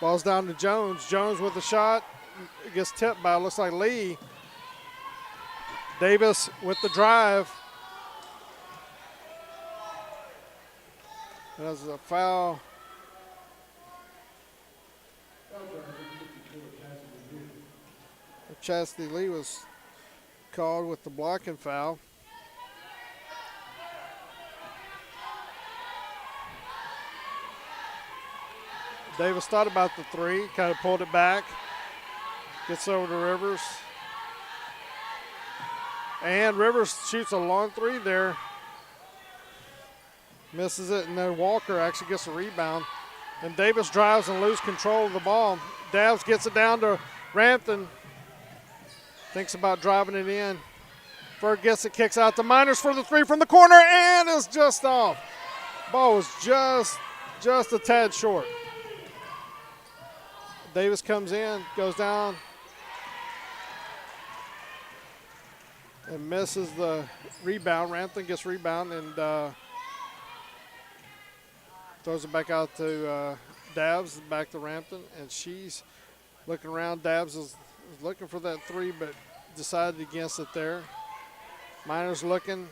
S1: Ball's down to Jones. Jones with the shot. It gets tipped by, looks like Lee. Davis with the drive. That's a foul. Chastity Lee was called with the blocking foul. Davis thought about the 3, kind of pulled it back. Gets over to Rivers. And Rivers shoots a long 3 there. Misses it, and then Walker actually gets a rebound. And Davis drives and loses control of the ball. Dabbs gets it down to Rampton. Thinks about driving it in. Furr gets it, kicks out to Miners for the 3 from the corner, and it's just off. Ball was just a tad short. Davis comes in, goes down, and misses the rebound. Rampton gets rebound and throws it back out to Dabbs, back to Rampton, and she's looking around. Dabbs is looking for that 3, but decided against it there. Miners looking.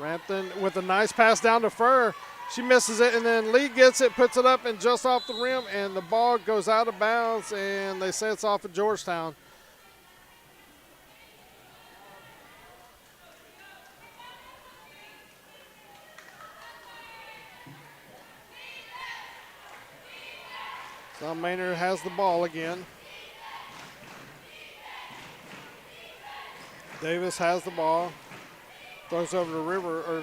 S1: Rampton with a nice pass down to Furr. She misses it, and then Lee gets it, puts it up, and just off the rim, and the ball goes out of bounds, and they say it's off of Georgetown. So Manor has the ball again. Davis has the ball. Throws over to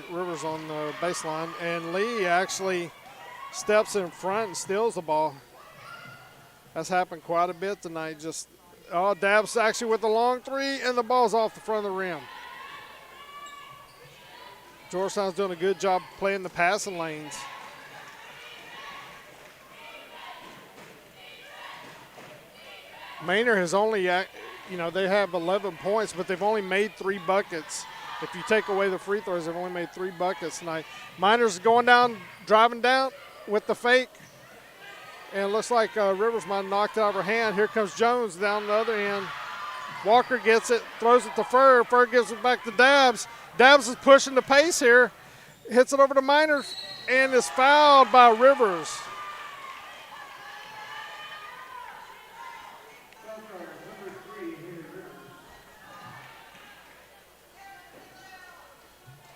S1: Rivers on the baseline, and Lee actually steps in front and steals the ball. That's happened quite a bit tonight. Dabbs actually with the long three, and the ball's off the front of the rim. Georgetown's doing a good job playing the passing lanes. Manor has only, they have 11 points, but they've only made 3 buckets. If you take away the free throws, they've only made 3 buckets tonight. Minor's going down, driving down with the fake. And it looks like Rivers might have knocked it out of her hand. Here comes Jones down the other end. Walker gets it, throws it to Furr. Furr gives it back to Dabbs. Dabbs is pushing the pace here. Hits it over to Minor and is fouled by Rivers.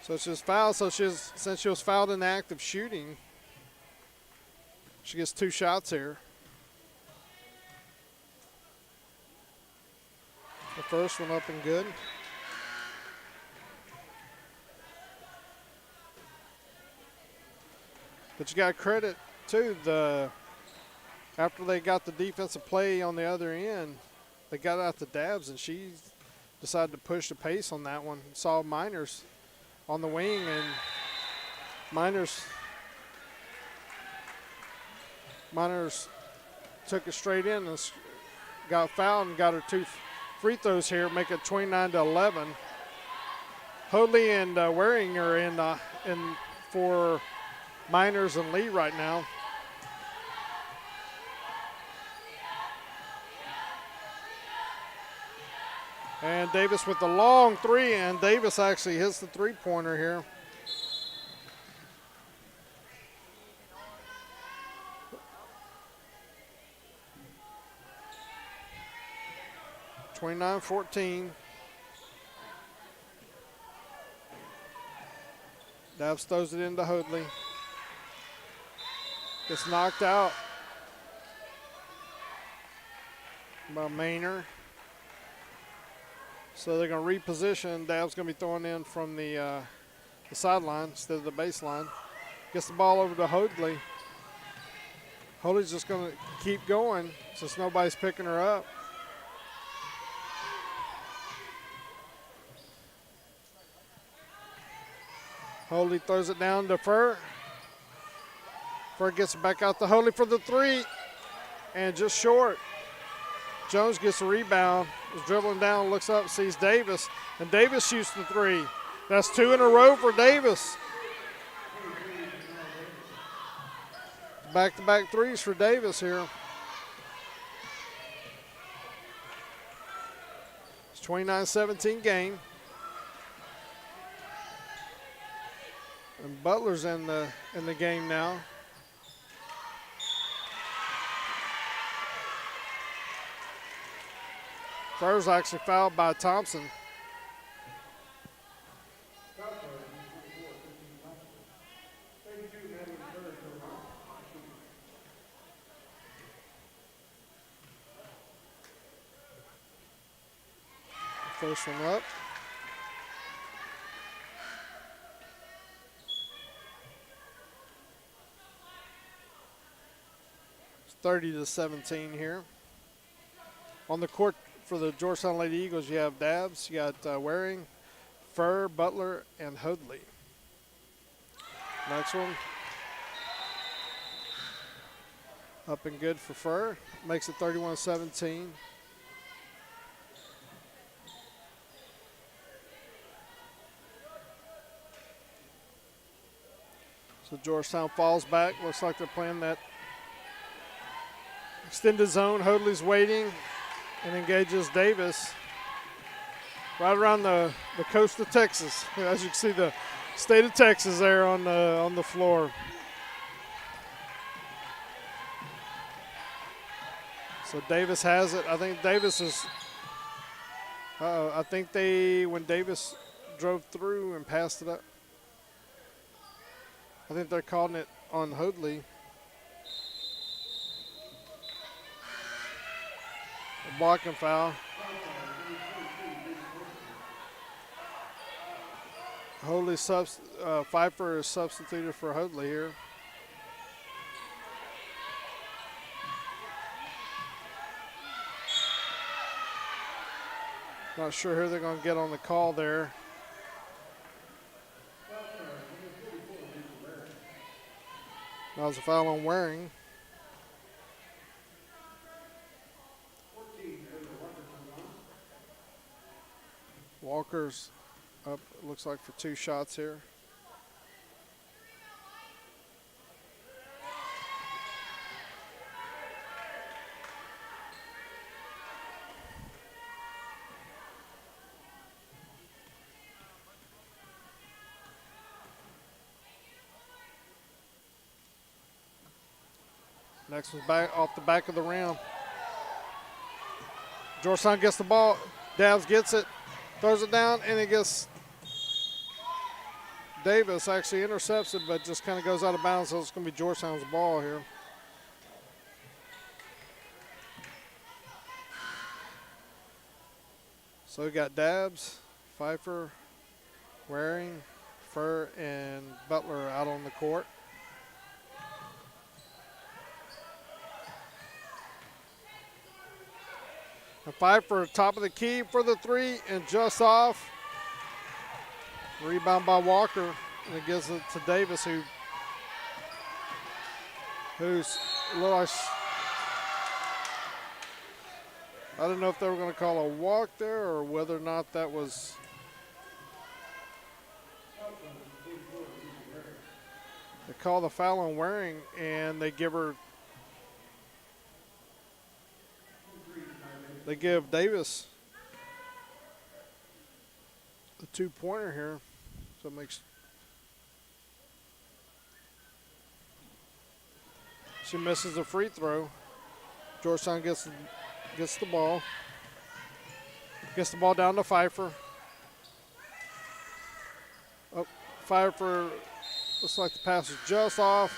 S1: So she's fouled. Since she was fouled in the act of shooting, she gets 2 shots here. The first one up and good. But you got credit too. After they got the defensive play on the other end, they got out the Dabbs, and she decided to push the pace on that one. Saw Minors on the wing, and Minors took it straight in and got fouled and got her 2 free throws here, make it 29-11. Hoadley and Waring are in for Minors and Lee right now. And Davis with the long three, and Davis actually hits the three-pointer here. (29-14). Dabbs throws it into Hoadley. Gets knocked out by Manor. So they're going to reposition. Dabbs going to be throwing in from the sideline instead of the baseline. Gets the ball over to Hoadley. Hoadley's just going to keep going since nobody's picking her up. Hoadley throws it down to Furr. Furr gets it back out to Hoadley for the three, and just short. Jones gets a rebound, is dribbling down, looks up, sees Davis, and Davis shoots the three. That's 2 in a row for Davis. Back-to-back threes for Davis here. It's 29-17 game. And Butler's in the game now. Furr's actually fouled by Thompson. First one up. It's 30-17 here. On the court for the Georgetown Lady Eagles, you have Dabbs, you got Waring, Furr, Butler, and Hoadley. Next one. Up and good for Furr. Makes it 31-17. So Georgetown falls back. Looks like they're playing that extended zone. Hoadley's waiting and engages Davis right around the coast of Texas. As you can see, the state of Texas there on the floor. So Davis has it. I think Davis is. I think when Davis drove through and passed it up, I think they're calling it on Hoadley. A blocking foul. Pfeiffer is substituted for Hoadley here. Not sure who they're going to get on the call there. That was a foul on Waring. Walker's up, it looks like, for 2 shots here. Next one's back off the back of the rim. Georgetown gets the ball. Dabbs gets it, throws it down, and it gets Davis actually intercepts it, but just kind of goes out of bounds, so it's going to be Georgetown's ball here. So we got Dabbs, Pfeiffer, Waring, Furr, and Butler out on the court. And Pfeiffer, top of the key for the 3, and just off. Rebound by Walker, and it gives it to Davis, who's a little. I don't know if they were going to call a walk there or whether or not that was. They call the foul on Waring, and they give Davis a 2-pointer here, so it makes. She misses a free throw. Georgetown gets the ball. Gets the ball down to Pfeiffer. Oh, Pfeiffer looks like the pass is just off.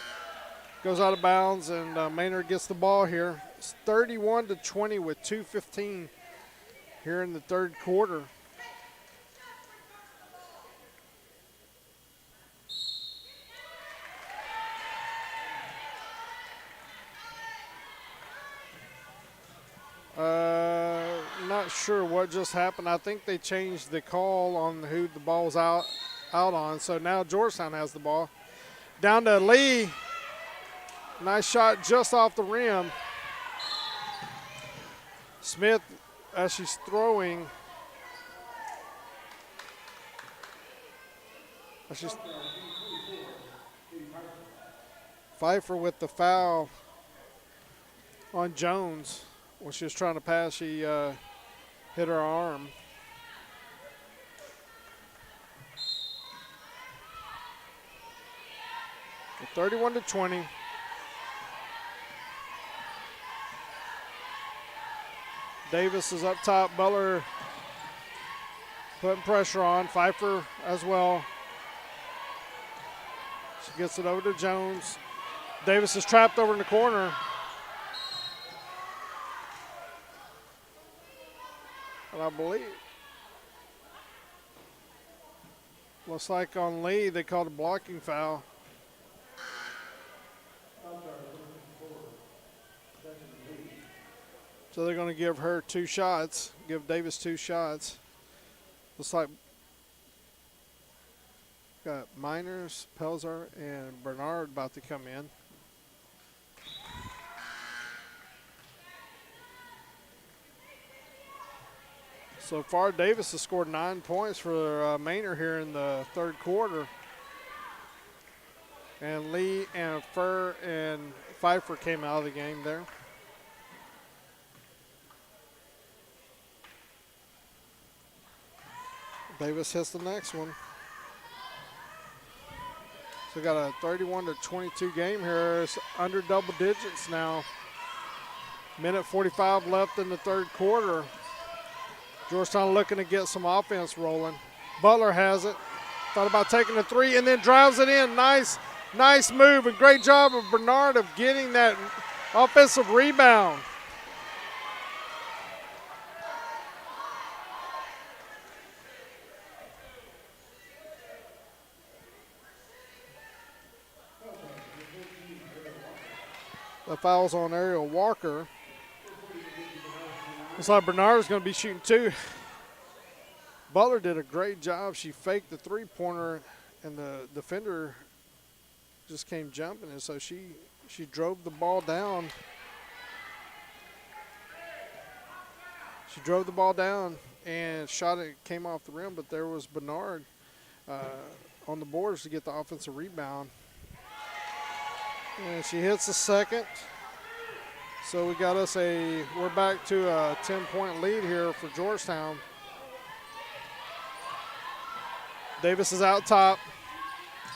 S1: Goes out of bounds, and Manor gets the ball here. It's 31-20 with 2:15 here in the third quarter. Not sure what just happened. I think they changed the call on who the ball's out on. So now Georgetown has the ball. Down to Lee. Nice shot just off the rim. Smith, as she's throwing. Pfeiffer with the foul on Jones. When she was trying to pass, she hit her arm. So 31-20. Davis is up top. Butler putting pressure on. Pfeiffer as well. She gets it over to Jones. Davis is trapped over in the corner. And I believe, looks like on Lee they called a blocking foul. So they're going to give her 2 shots, give Davis 2 shots. Looks like got Miners, Pelzer, and Bernard about to come in. So far, Davis has scored 9 points for Manor here in the third quarter. And Lee and Furr and Pfeiffer came out of the game there. Davis hits the next one. So we got a 31-22 game here. It's under double digits now. Minute 45 left in the third quarter. Georgetown looking to get some offense rolling. Butler has it. Thought about taking a 3 and then drives it in. Nice move and great job of Bernard of getting that offensive rebound. The foul's on Ariel Walker. Looks like Bernard's going to be shooting two. Butler did a great job. She faked the three-pointer, and the defender just came jumping, and so she drove the ball down. She drove the ball down and shot it, came off the rim, but there was Bernard on the boards to get the offensive rebound. And she hits the second. So we're back to a 10-point lead here for Georgetown. Davis is out top.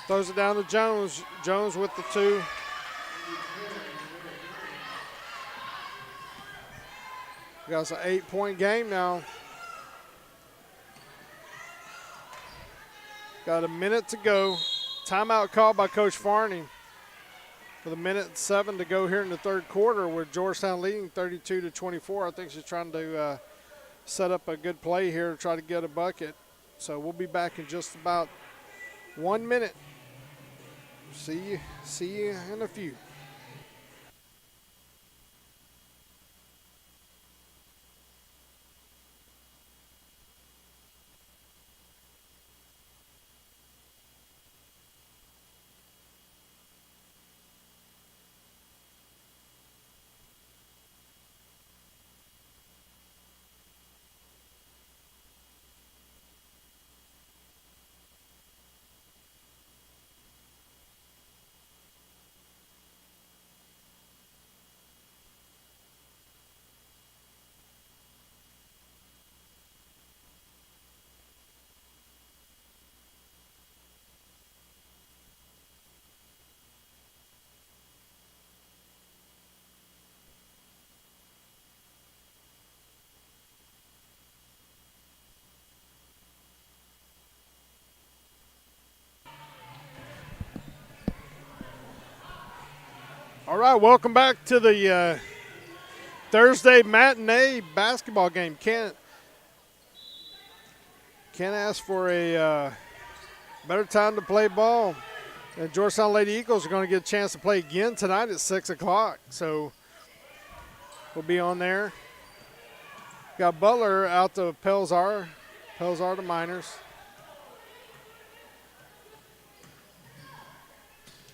S1: Throws it down to Jones. Jones with the two. We got an 8-point game now. Got a minute to go. Timeout called by Coach Farney. With 1:07 to go here in the third quarter with Georgetown leading 32-24. I think she's trying to set up a good play here to try to get a bucket. So we'll be back in just about 1 minute. See you in a few. All right, welcome back to the Thursday matinee basketball game. Can't ask for a better time to play ball. And Georgetown Lady Eagles are going to get a chance to play again tonight at 6 o'clock. So we'll be on there. Got Butler out to Pelzar to Miners.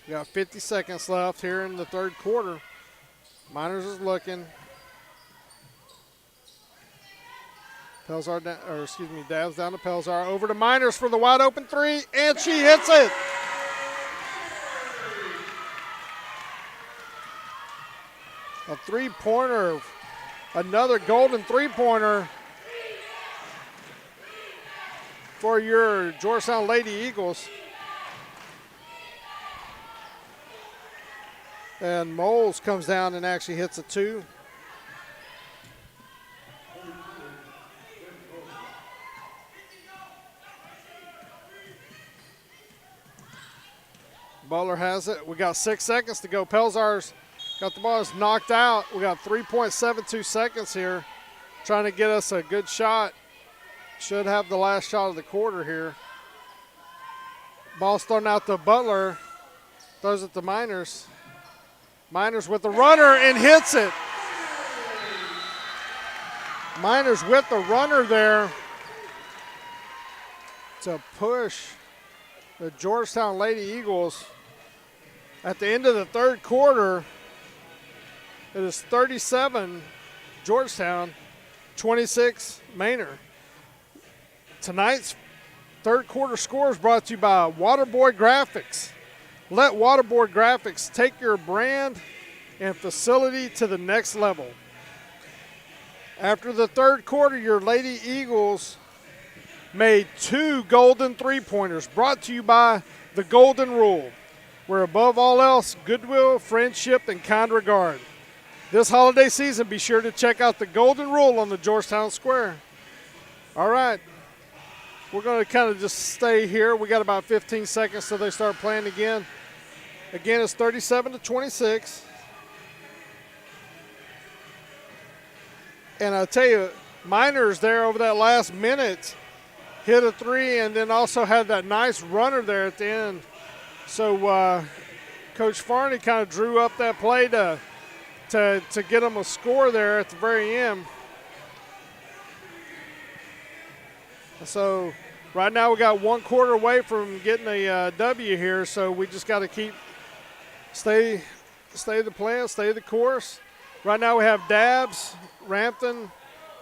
S1: We got 50 seconds left here in the third quarter. Miners is looking. Dabs down to Pelzar. Over to Miners for the wide open three, and she hits it. A three-pointer, another golden three-pointer for your Georgetown Lady Eagles. And Moles comes down and actually hits a two. Butler has it. We got 6 seconds to go. Pelzar's got the ball. It's knocked out. We got 3.72 seconds here. Trying to get us a good shot. Should have the last shot of the quarter here. Ball's thrown out to Butler. Throws it to Miners. Miners with the runner and hits it. Miners with the runner there to push the Georgetown Lady Eagles. At the end of the third quarter, it is 37 Georgetown, 26 Manor. Tonight's third quarter score is brought to you by Waterboy Graphics. Let Waterboard Graphics take your brand and facility to the next level. After the third quarter, your Lady Eagles made 2 golden three-pointers, brought to you by the Golden Rule, where above all else, goodwill, friendship, and kind regard. This holiday season, be sure to check out the Golden Rule on the Georgetown Square. All right. We're going to kind of just stay here. We got about 15 seconds till they start playing again. Again, it's 37-26. And I'll tell you, Miners there over that last minute hit a three and then also had that nice runner there at the end. So Coach Farney kind of drew up that play to to get them a score there at the very end. So right now we got 1 quarter away from getting a W here, so we just got to stay the plan, stay the course. Right now we have Dabbs, Rampton,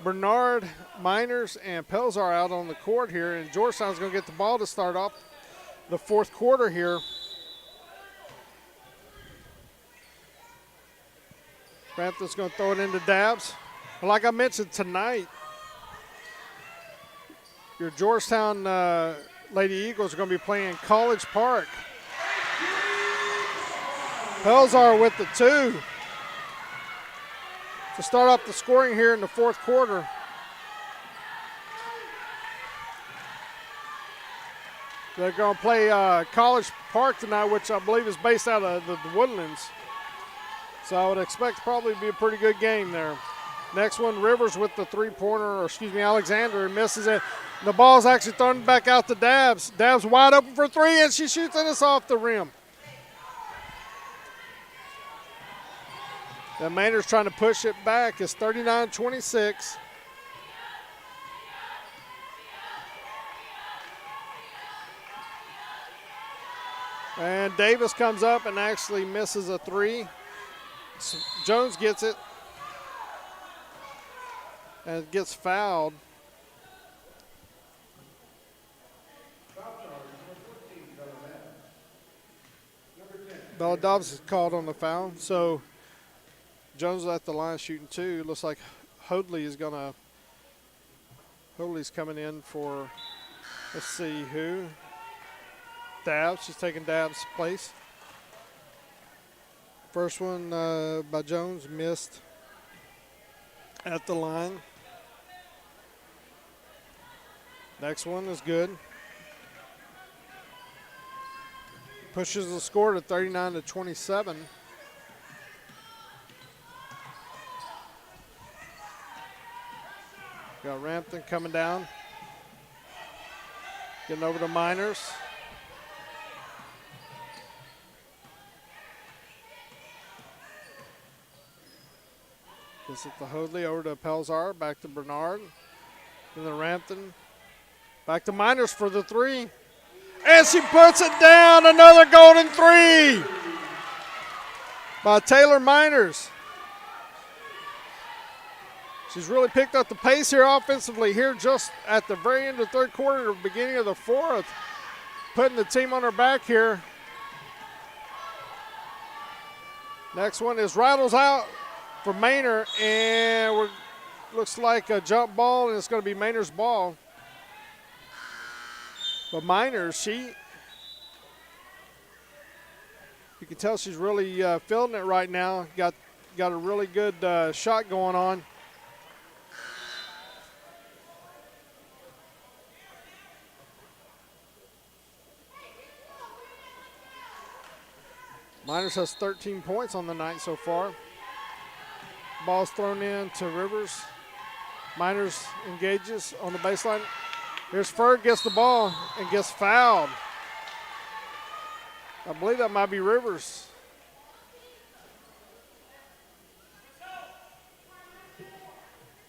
S1: Bernard, Miners, and Pelzar out on the court here, and Georgetown's going to get the ball to start off the 4th quarter here. Rampton's going to throw it into Dabbs. But like I mentioned tonight, your Georgetown Lady Eagles are going to be playing College Park. Pelzar with the 2 to start off the scoring here in the 4th quarter. They're going to play College Park tonight, which I believe is based out of the Woodlands. So I would expect probably to be a pretty good game there. Next one, Rivers with the 3-pointer, or excuse me, Alexander, and misses it. The ball's actually thrown back out to Dabbs. Dabbs wide open for 3, and she shoots it off the rim. The Manor's trying to push it back. It's 39-26. And Davis comes up and actually misses a 3. So Jones gets it and gets fouled. Bella Dobbs is called on the foul. So Jones is at the line shooting 2. Looks like Hoadley's coming in for, let's see who. Dabbs. She's taking Dabbs' place. First one by Jones, missed at the line. Next one is good. Pushes the score to 39-27. Got Rampton coming down. Getting over to Miners. Gets it to Hoadley, over to Pelzar, back to Bernard. Then the Rampton. Back to Miners for the 3. And she puts it down. Another golden 3 by Taylor Miners. She's really picked up the pace here offensively here just at the very end of the 3rd quarter, beginning of the 4th. Putting the team on her back here. Next one is rattles out for Manor, and looks like a jump ball, and it's going to be Manor's ball. But Minor, you can tell she's really feeling it right now. Got a really good shot going on. Miners has 13 points on the night so far. Ball's thrown in to Rivers. Miners engages on the baseline. Here's Ferg, gets the ball and gets fouled. I believe that might be Rivers.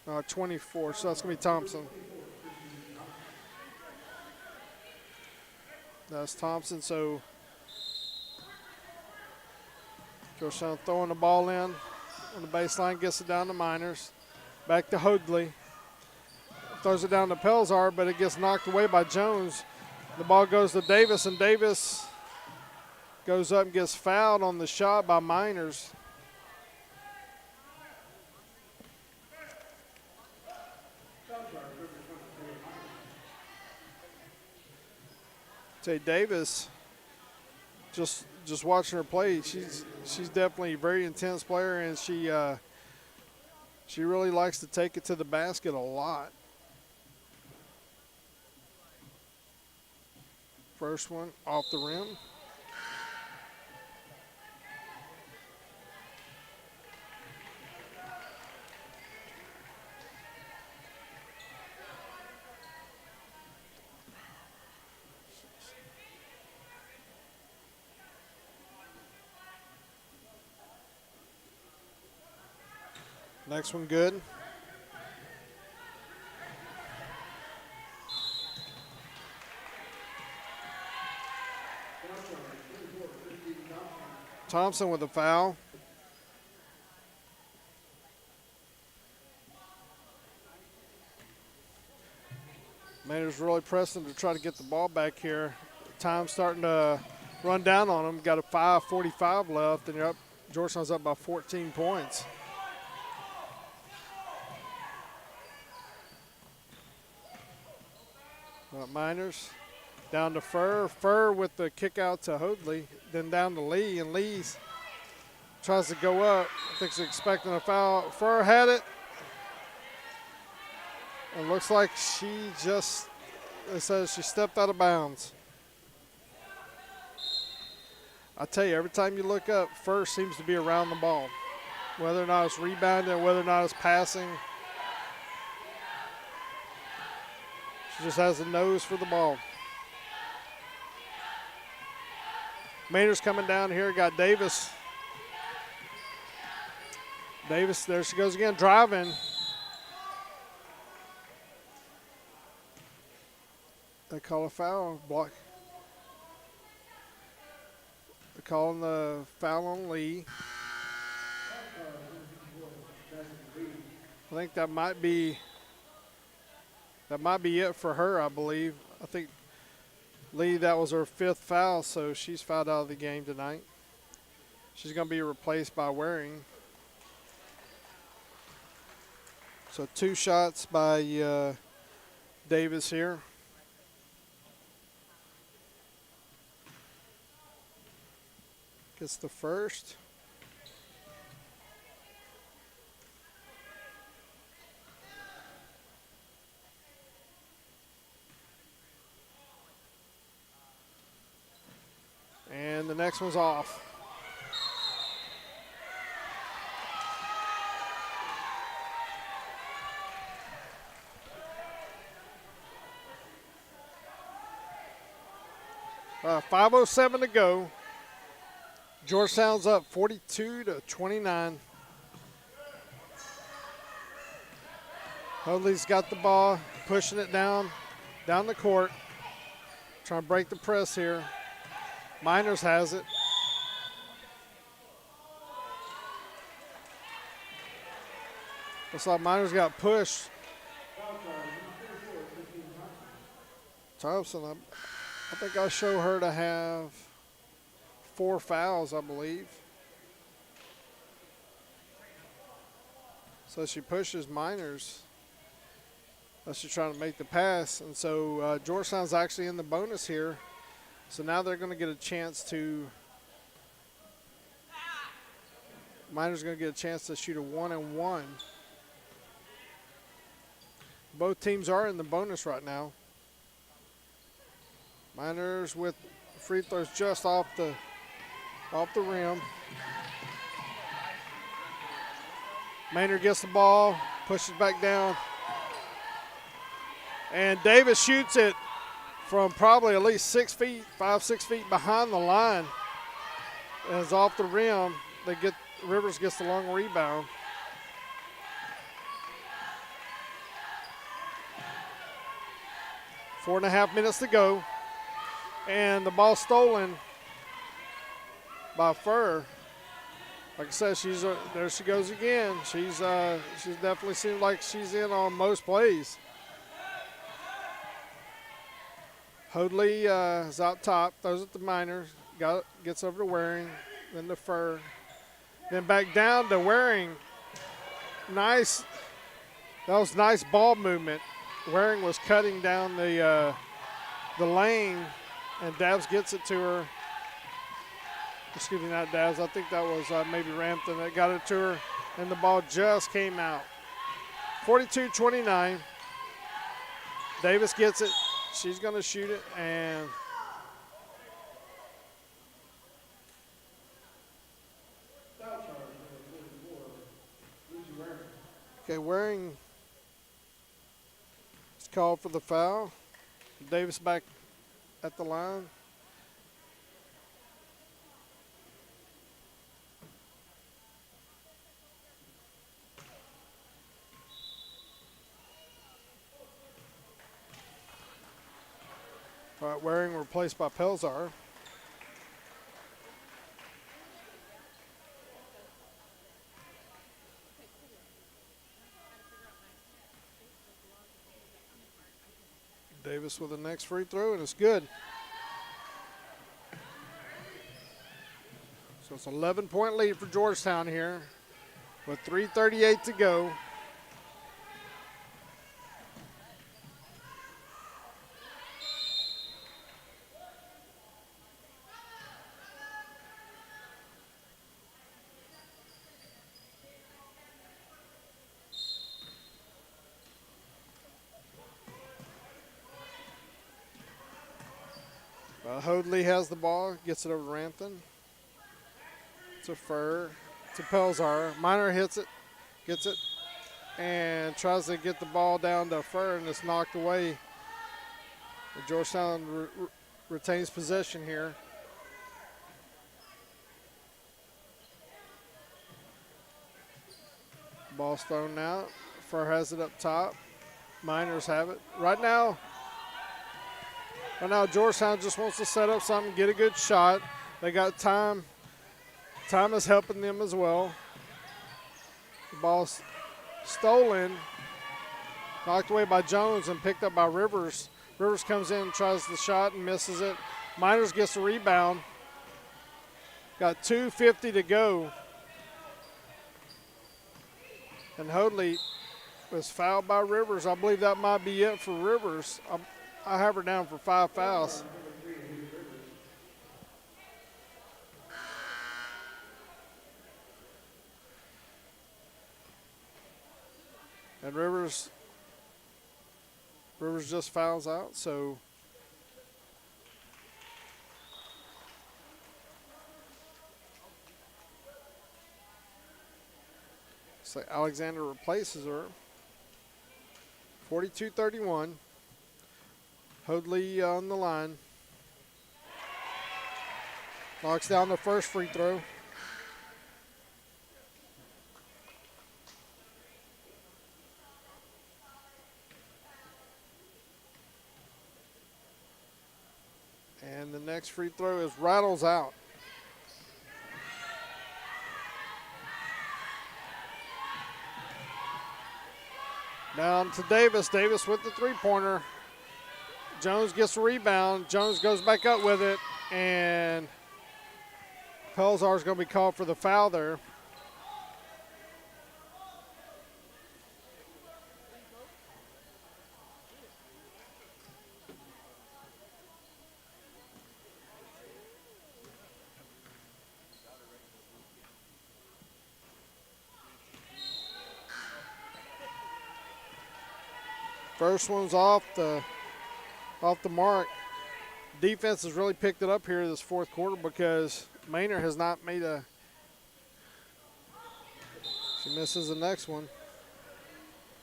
S1: No, 24, so that's going to be Thompson. That's Thompson, so Georgetown throwing the ball in on the baseline, gets it down to Miners. Back to Hoadley. Throws it down to Pelzar, but it gets knocked away by Jones. The ball goes to Davis, and Davis goes up and gets fouled on the shot by Miners. Say Davis, just watching her play, she's definitely a very intense player, and she really likes to take it to the basket a lot. First one off the rim. Next one good. Thompson with a foul. Manor's really pressing to try to get the ball back here. Time's starting to run down on them. Got a 5:45 left, and you're up. Georgetown's up by 14 points. Miners down to Furr. Furr with the kick out to Hoadley, then down to Lee, and Lee's tries to go up. I think she's expecting a foul. Furr had it. It looks like she just, it says she stepped out of bounds. I tell you, every time you look up, Furr seems to be around the ball. Whether or not it's rebounding, whether or not it's passing. She just has a nose for the ball. Manor's coming down here. Got Davis. Davis, there she goes again, driving. They call a foul. Block. They're calling the foul on Lee. I think that might be it for her, I believe. I think Lee, that was her 5th foul, so she's fouled out of the game tonight. She's going to be replaced by Waring. So 2 shots by Davis here. Gets the first. And the next one's off. .507 to go. Georgetown's up 42-29. Hoadley's got the ball, pushing it down the court. Trying to break the press here. Miners has it. Looks like Miners got pushed. Thompson, I think I show her to have 4 fouls, I believe. So she pushes Miners. She's trying to make the pass. And so Georgetown's actually in the bonus here. So now they're going to get a chance to, Minor's going to get a chance to shoot a 1-and-1. Both teams are in the bonus right now. Miners with free throws just off the rim. Manor gets the ball, pushes back down. And Davis shoots it from probably at least 6 feet, 5-6 feet behind the line. And it's off the rim. Rivers gets the long rebound. Four and a half minutes to go. And the ball stolen by Furr. Like I said, there she goes again. She's definitely seems like she's in on most plays. Hoadley is out top, throws it to Minor, gets over to Waring, then to Furr, then back down to Waring. Nice, that was nice ball movement. Waring was cutting down the lane, and Dabbs gets it to her. Excuse me, not Dabbs. I think that was maybe Rampton that got it to her, and the ball just came out. 42-29. Davis gets it. She's going to shoot it, and okay, Waring is called for the foul. Davis back at the line. All right, Waring replaced by Pelzar. Davis with the next free throw, and it's good. So it's an 11-point lead for Georgetown here with 3:38 to go. Hoadley has the ball, gets it over to Rampton. To Fur, to Pelzar. Manor hits it, gets it, and tries to get the ball down to Fur, and it's knocked away. Georgetown retains possession here. Ball's thrown out. Fur has it up top. Miners have it. Right now, Georgetown just wants to set up something, get a good shot. They got time. Time is helping them as well. The ball's stolen, knocked away by Jones and picked up by Rivers. Rivers comes in, tries the shot and misses it. Miners gets the rebound. Got 2:50 to go. And Hoadley was fouled by Rivers. I believe that might be it for Rivers. I have her down for 5 fouls. And Rivers just fouls out, so it's like Alexander replaces her. 42-31. Hoadley on the line. Knocks down the first free throw. And the next free throw is rattles out. Down to Davis. Davis with the three-pointer. Jones gets a rebound. Jones goes back up with it, and Pelzar is going to be called for the foul there. First one's off the mark. Defense has really picked it up here this fourth quarter because Manor has not made a. She misses the next one.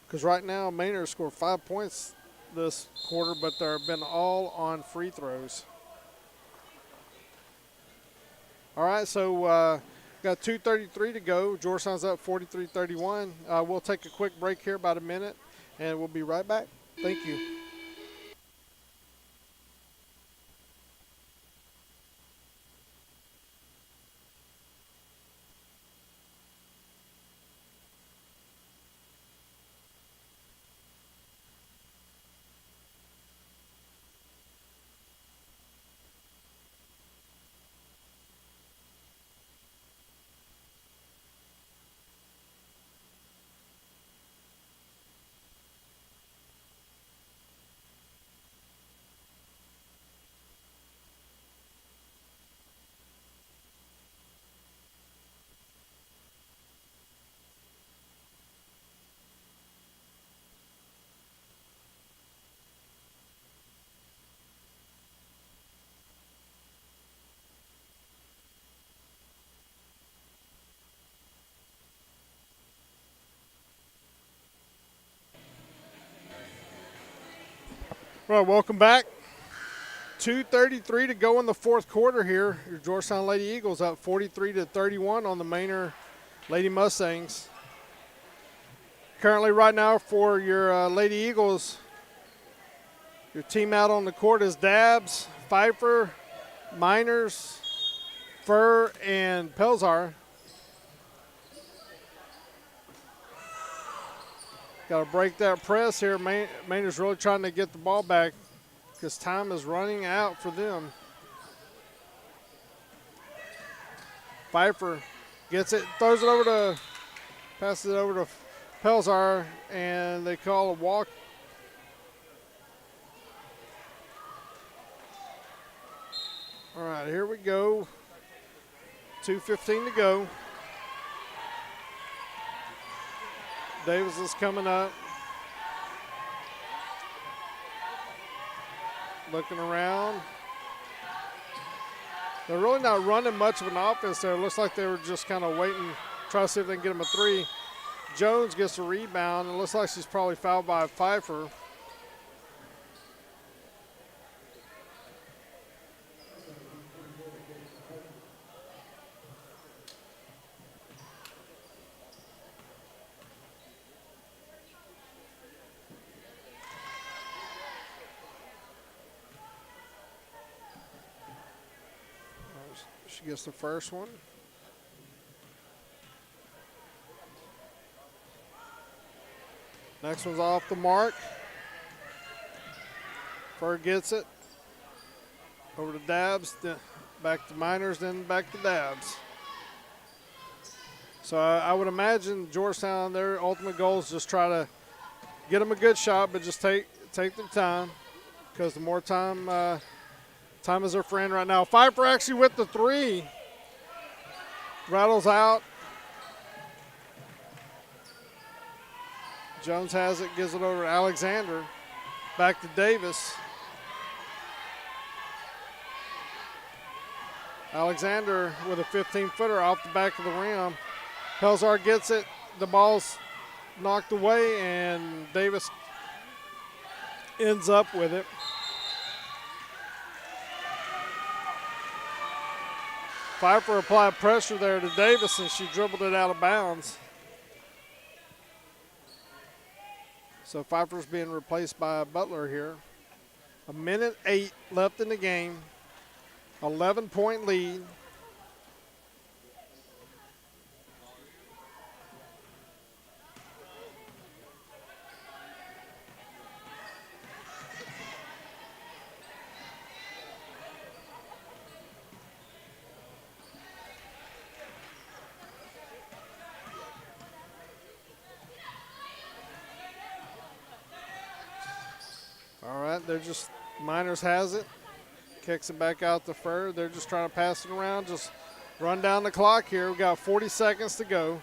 S1: Because right now Manor scored 5 points this quarter, but they've been all on free throws. All right, so got 2:33 to go. Georgetown's up 43-31. We'll take a quick break here, about a minute, and we'll be right back. Thank you. All right, welcome back. 2:33 to go in the fourth quarter here. Your Georgetown Lady Eagles up 43-31 on the Manor Lady Mustangs. Currently right now for your Lady Eagles, Your team out on the court is Dabbs, Pfeiffer, Miners, Furr, and Pelzar. Got to break that press here. Manor's really trying to get the ball back because time is running out for them. Pfeiffer gets it, throws it over to, passes it over to Pelzar, and they call a walk. All right, here we go. 2:15 to go. Davis is coming up. Looking around. They're really not running much of an offense there. It looks like they were just kind of waiting, trying to see if they can get him a three. Jones gets a rebound. It looks like she's probably fouled by Pfeiffer. She gets the first one. Next one's off the mark. Furr gets it. Over to Dabbs, then back to Miners, then back to Dabbs. So I would imagine Georgetown, their ultimate goal is just try to get them a good shot, but just take their time, because the more time, time is their friend right now. Pfeiffer actually with the three. Rattles out. Jones has it, gives it over to Alexander. Back to Davis. Alexander with a 15-footer off the back of the rim. Pelzar gets it. The ball's knocked away, and Davis ends up with it. Pfeiffer applied pressure there to Davis, and she dribbled it out of bounds. So Pfeiffer's being replaced by Butler here. 1:08 left in the game. 11-point lead. All right, they're just, Miners has it. Kicks it back out to Furr. They're just trying to pass it around, just run down the clock here. We've got 40 seconds to go.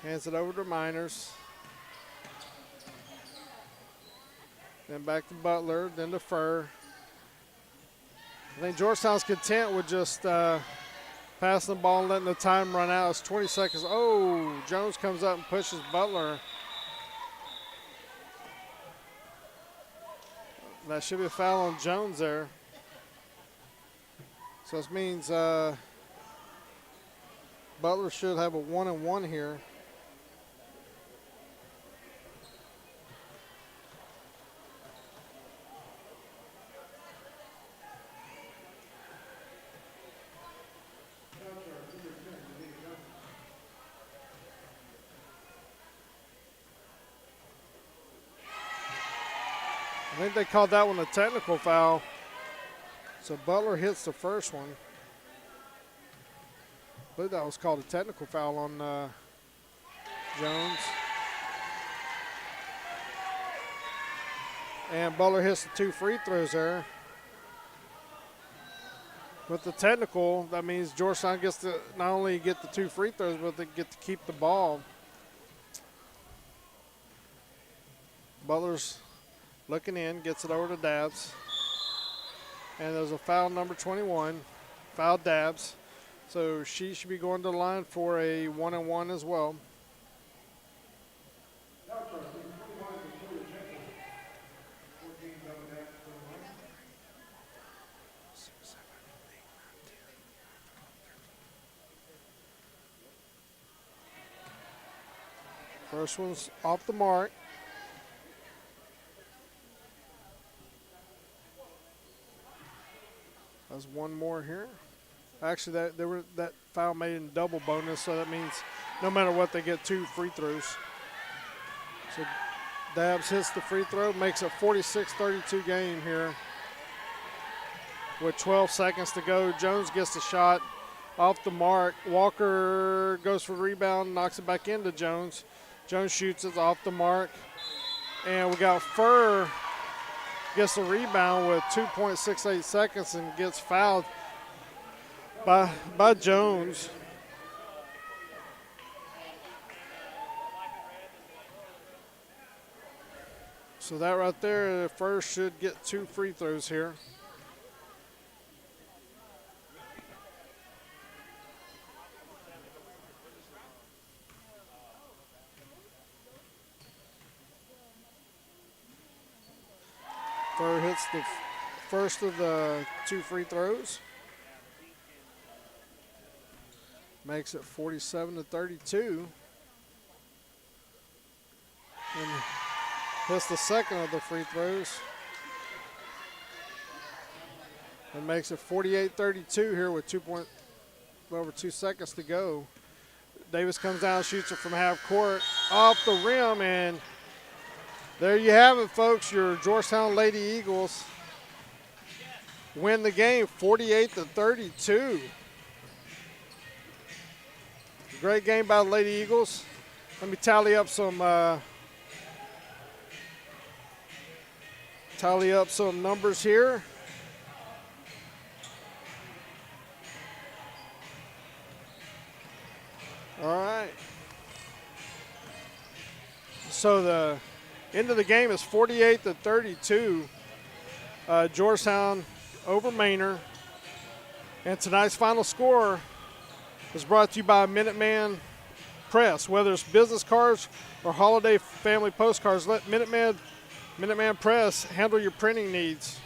S1: Hands it over to Miners. Then back to Butler, then to Furr. I think Georgetown's content with just passing the ball and letting the time run out. It's 20 seconds. Oh, Jones comes up and pushes Butler. That should be a foul on Jones there. So this means Butler should have a 1-and-1 here. I think they called that one a technical foul. So Butler hits the first one. I believe that was called a technical foul on Jones. And Butler hits the 2 free throws there. With the technical, that means Georgetown gets to not only get the 2 free throws, but they get to keep the ball. Butler's looking in, gets it over to Dabbs. And there's a foul, number 21, foul Dabbs. So she should be going to the line for a 1-and-1 as well. First one's off the mark. Has one more here. Actually, that foul made in double bonus, so that means no matter what, they get 2 free throws. So Dabbs hits the free throw, makes it 46-32 game here. With 12 seconds to go, Jones gets the shot off the mark. Walker goes for the rebound, knocks it back into Jones. Jones shoots it off the mark. And we got Furr gets the rebound with 2.68 seconds and gets fouled by Jones. So that right there, Furr should get 2 free throws here. Furr hits the first of the 2 free throws. Makes it 47-32. And hits the second of the free throws. And makes it 48-32 here with over 2 seconds to go. Davis comes down, shoots it from half court off the rim, and there you have it, folks. Your Georgetown Lady Eagles win the game 48-32. Great game by the Lady Eagles. Let me tally up some numbers here. All right. So the end of the game is 48-32. Georgetown over Manor. And tonight's final score is brought to you by Minuteman Press. Whether it's business cards or holiday family postcards, let Minuteman Press handle your printing needs.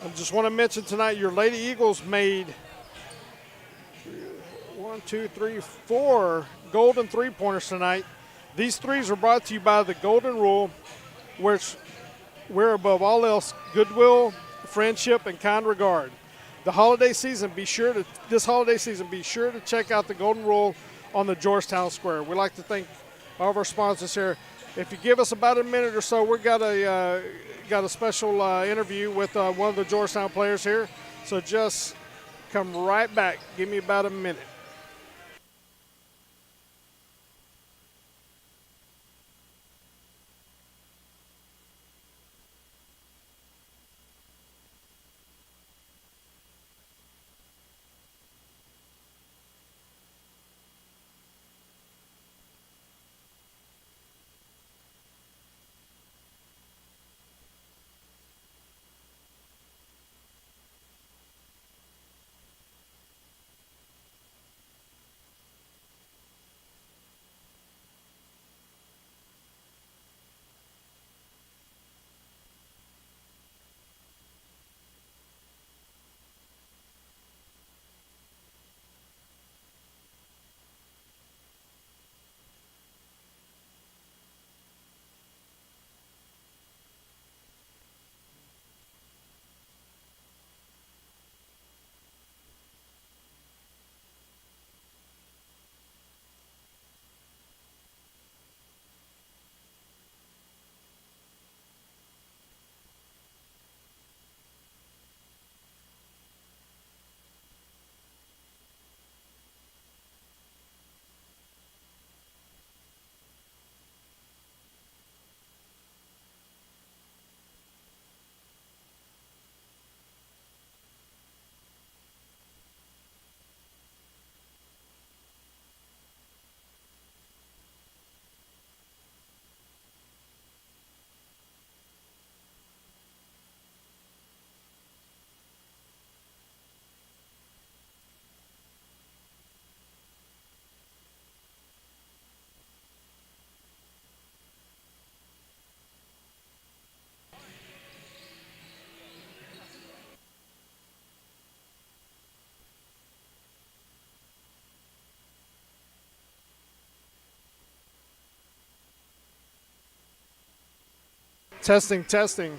S1: I just want to mention tonight your Lady Eagles made 4 golden three-pointers tonight. These threes were brought to you by the Golden Rule, which we're above all else goodwill, friendship, and kind regard. This holiday season, be sure to check out the Golden Rule on the Georgetown Square. We'd like to thank all of our sponsors here. If you give us about a minute or so, we've got a special interview with one of the Georgetown players here. So just come right back. Give me about a minute. Testing.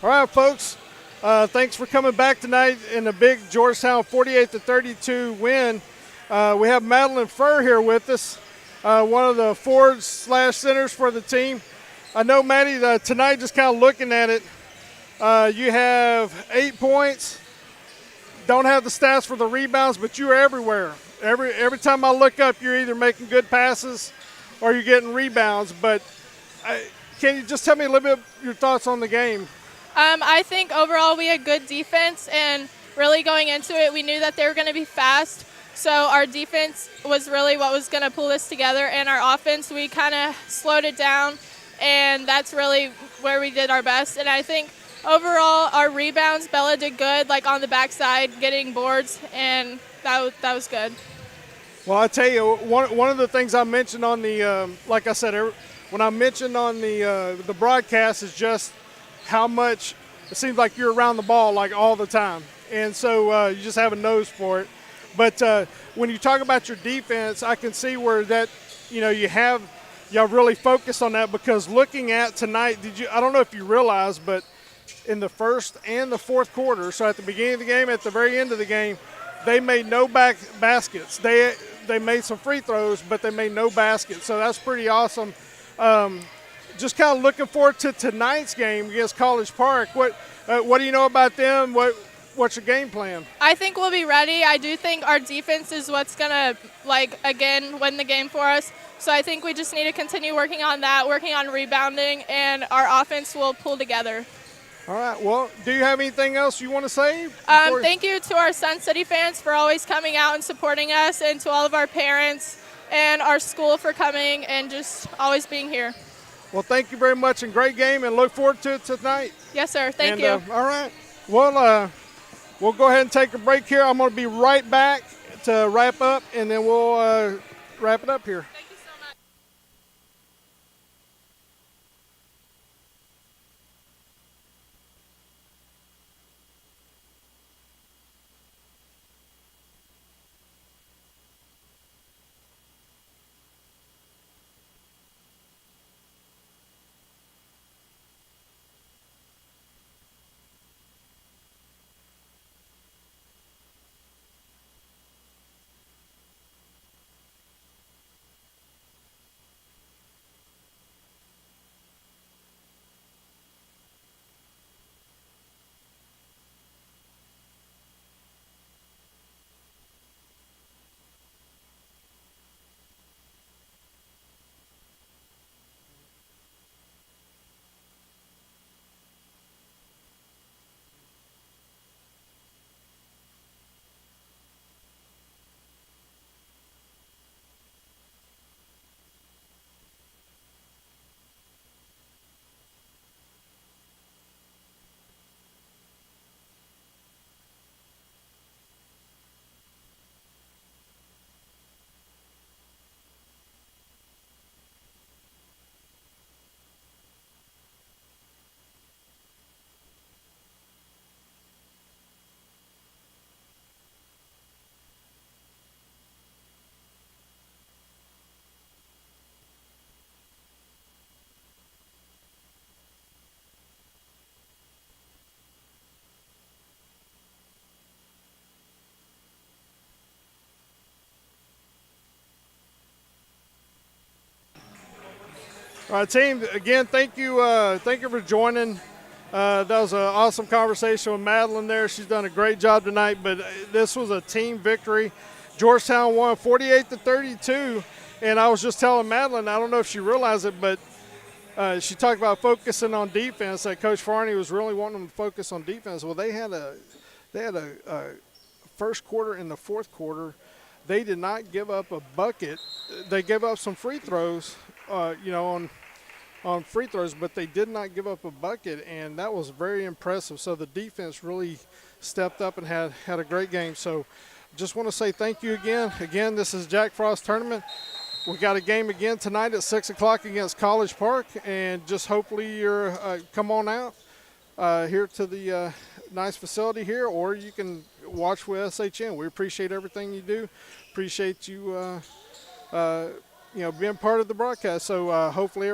S1: All right, folks. Thanks for coming back tonight in a big Georgetown 48-32 win. We have Madeline Furr here with us, one of the forwards / centers for the team. I know, Maddie, tonight just kind of looking at it, you have 8 points. Don't have the stats for the rebounds, but you're everywhere. Every time I look up, you're either making good passes or you're getting rebounds. But can you just tell me a little bit your thoughts on the game?
S2: I think overall we had good defense, and really going into it, we knew that they were going to be fast. So our defense was really what was going to pull this together, and our offense, we kind of slowed it down, and that's really where we did our best. And I think overall our rebounds, Bella did good, like on the backside, getting boards, and that was good.
S1: Well, I tell you, one of the things I mentioned on the, like I said, when I mentioned on the broadcast is just how much it seems like you're around the ball like all the time, and so you just have a nose for it. But when you talk about your defense, I can see where that y'all really focused on that, because looking at tonight, I don't know if you realize, but in the first and the fourth quarter, so at the beginning of the game, at the very end of the game, they made no baskets. They made some free throws, but they made no baskets. So that's pretty awesome. Just kind of looking forward to tonight's game against College Park. What do you know about them? What's your game plan?
S2: I think we'll be ready. I do think our defense is what's going to, again, win the game for us. So I think we just need to continue working on that, working on rebounding, and our offense will pull together.
S1: All right. Well, do you have anything else you want to say?
S2: Thank you to our Sun City fans for always coming out and supporting us, and to all of our parents and our school for coming and just always being here.
S1: Well, thank you very much, and great game, and look forward to it tonight.
S2: Yes, sir. Thank you.
S1: All right. Well, we'll go ahead and take a break here. I'm going to be right back to wrap up, and then we'll wrap it up here.
S2: Thank you so much.
S1: All right, team, again, thank you for joining. That was an awesome conversation with Madeline there. She's done a great job tonight, but this was a team victory. Georgetown won 48-32, and I was just telling Madeline, I don't know if she realized it, but she talked about focusing on defense, that Coach Farney was really wanting them to focus on defense. Well, they had a first quarter and the fourth quarter. They did not give up a bucket. They gave up some free throws, on free throws, but they did not give up a bucket, and that was very impressive. So the defense really stepped up and had a great game. So just want to say thank you again. Again, this is Jack Frost Tournament. We got a game again tonight at 6 o'clock against College Park, and just hopefully you're come on out here to the nice facility here, or you can watch with SHN. We appreciate everything you do. Appreciate you being part of the broadcast. So hopefully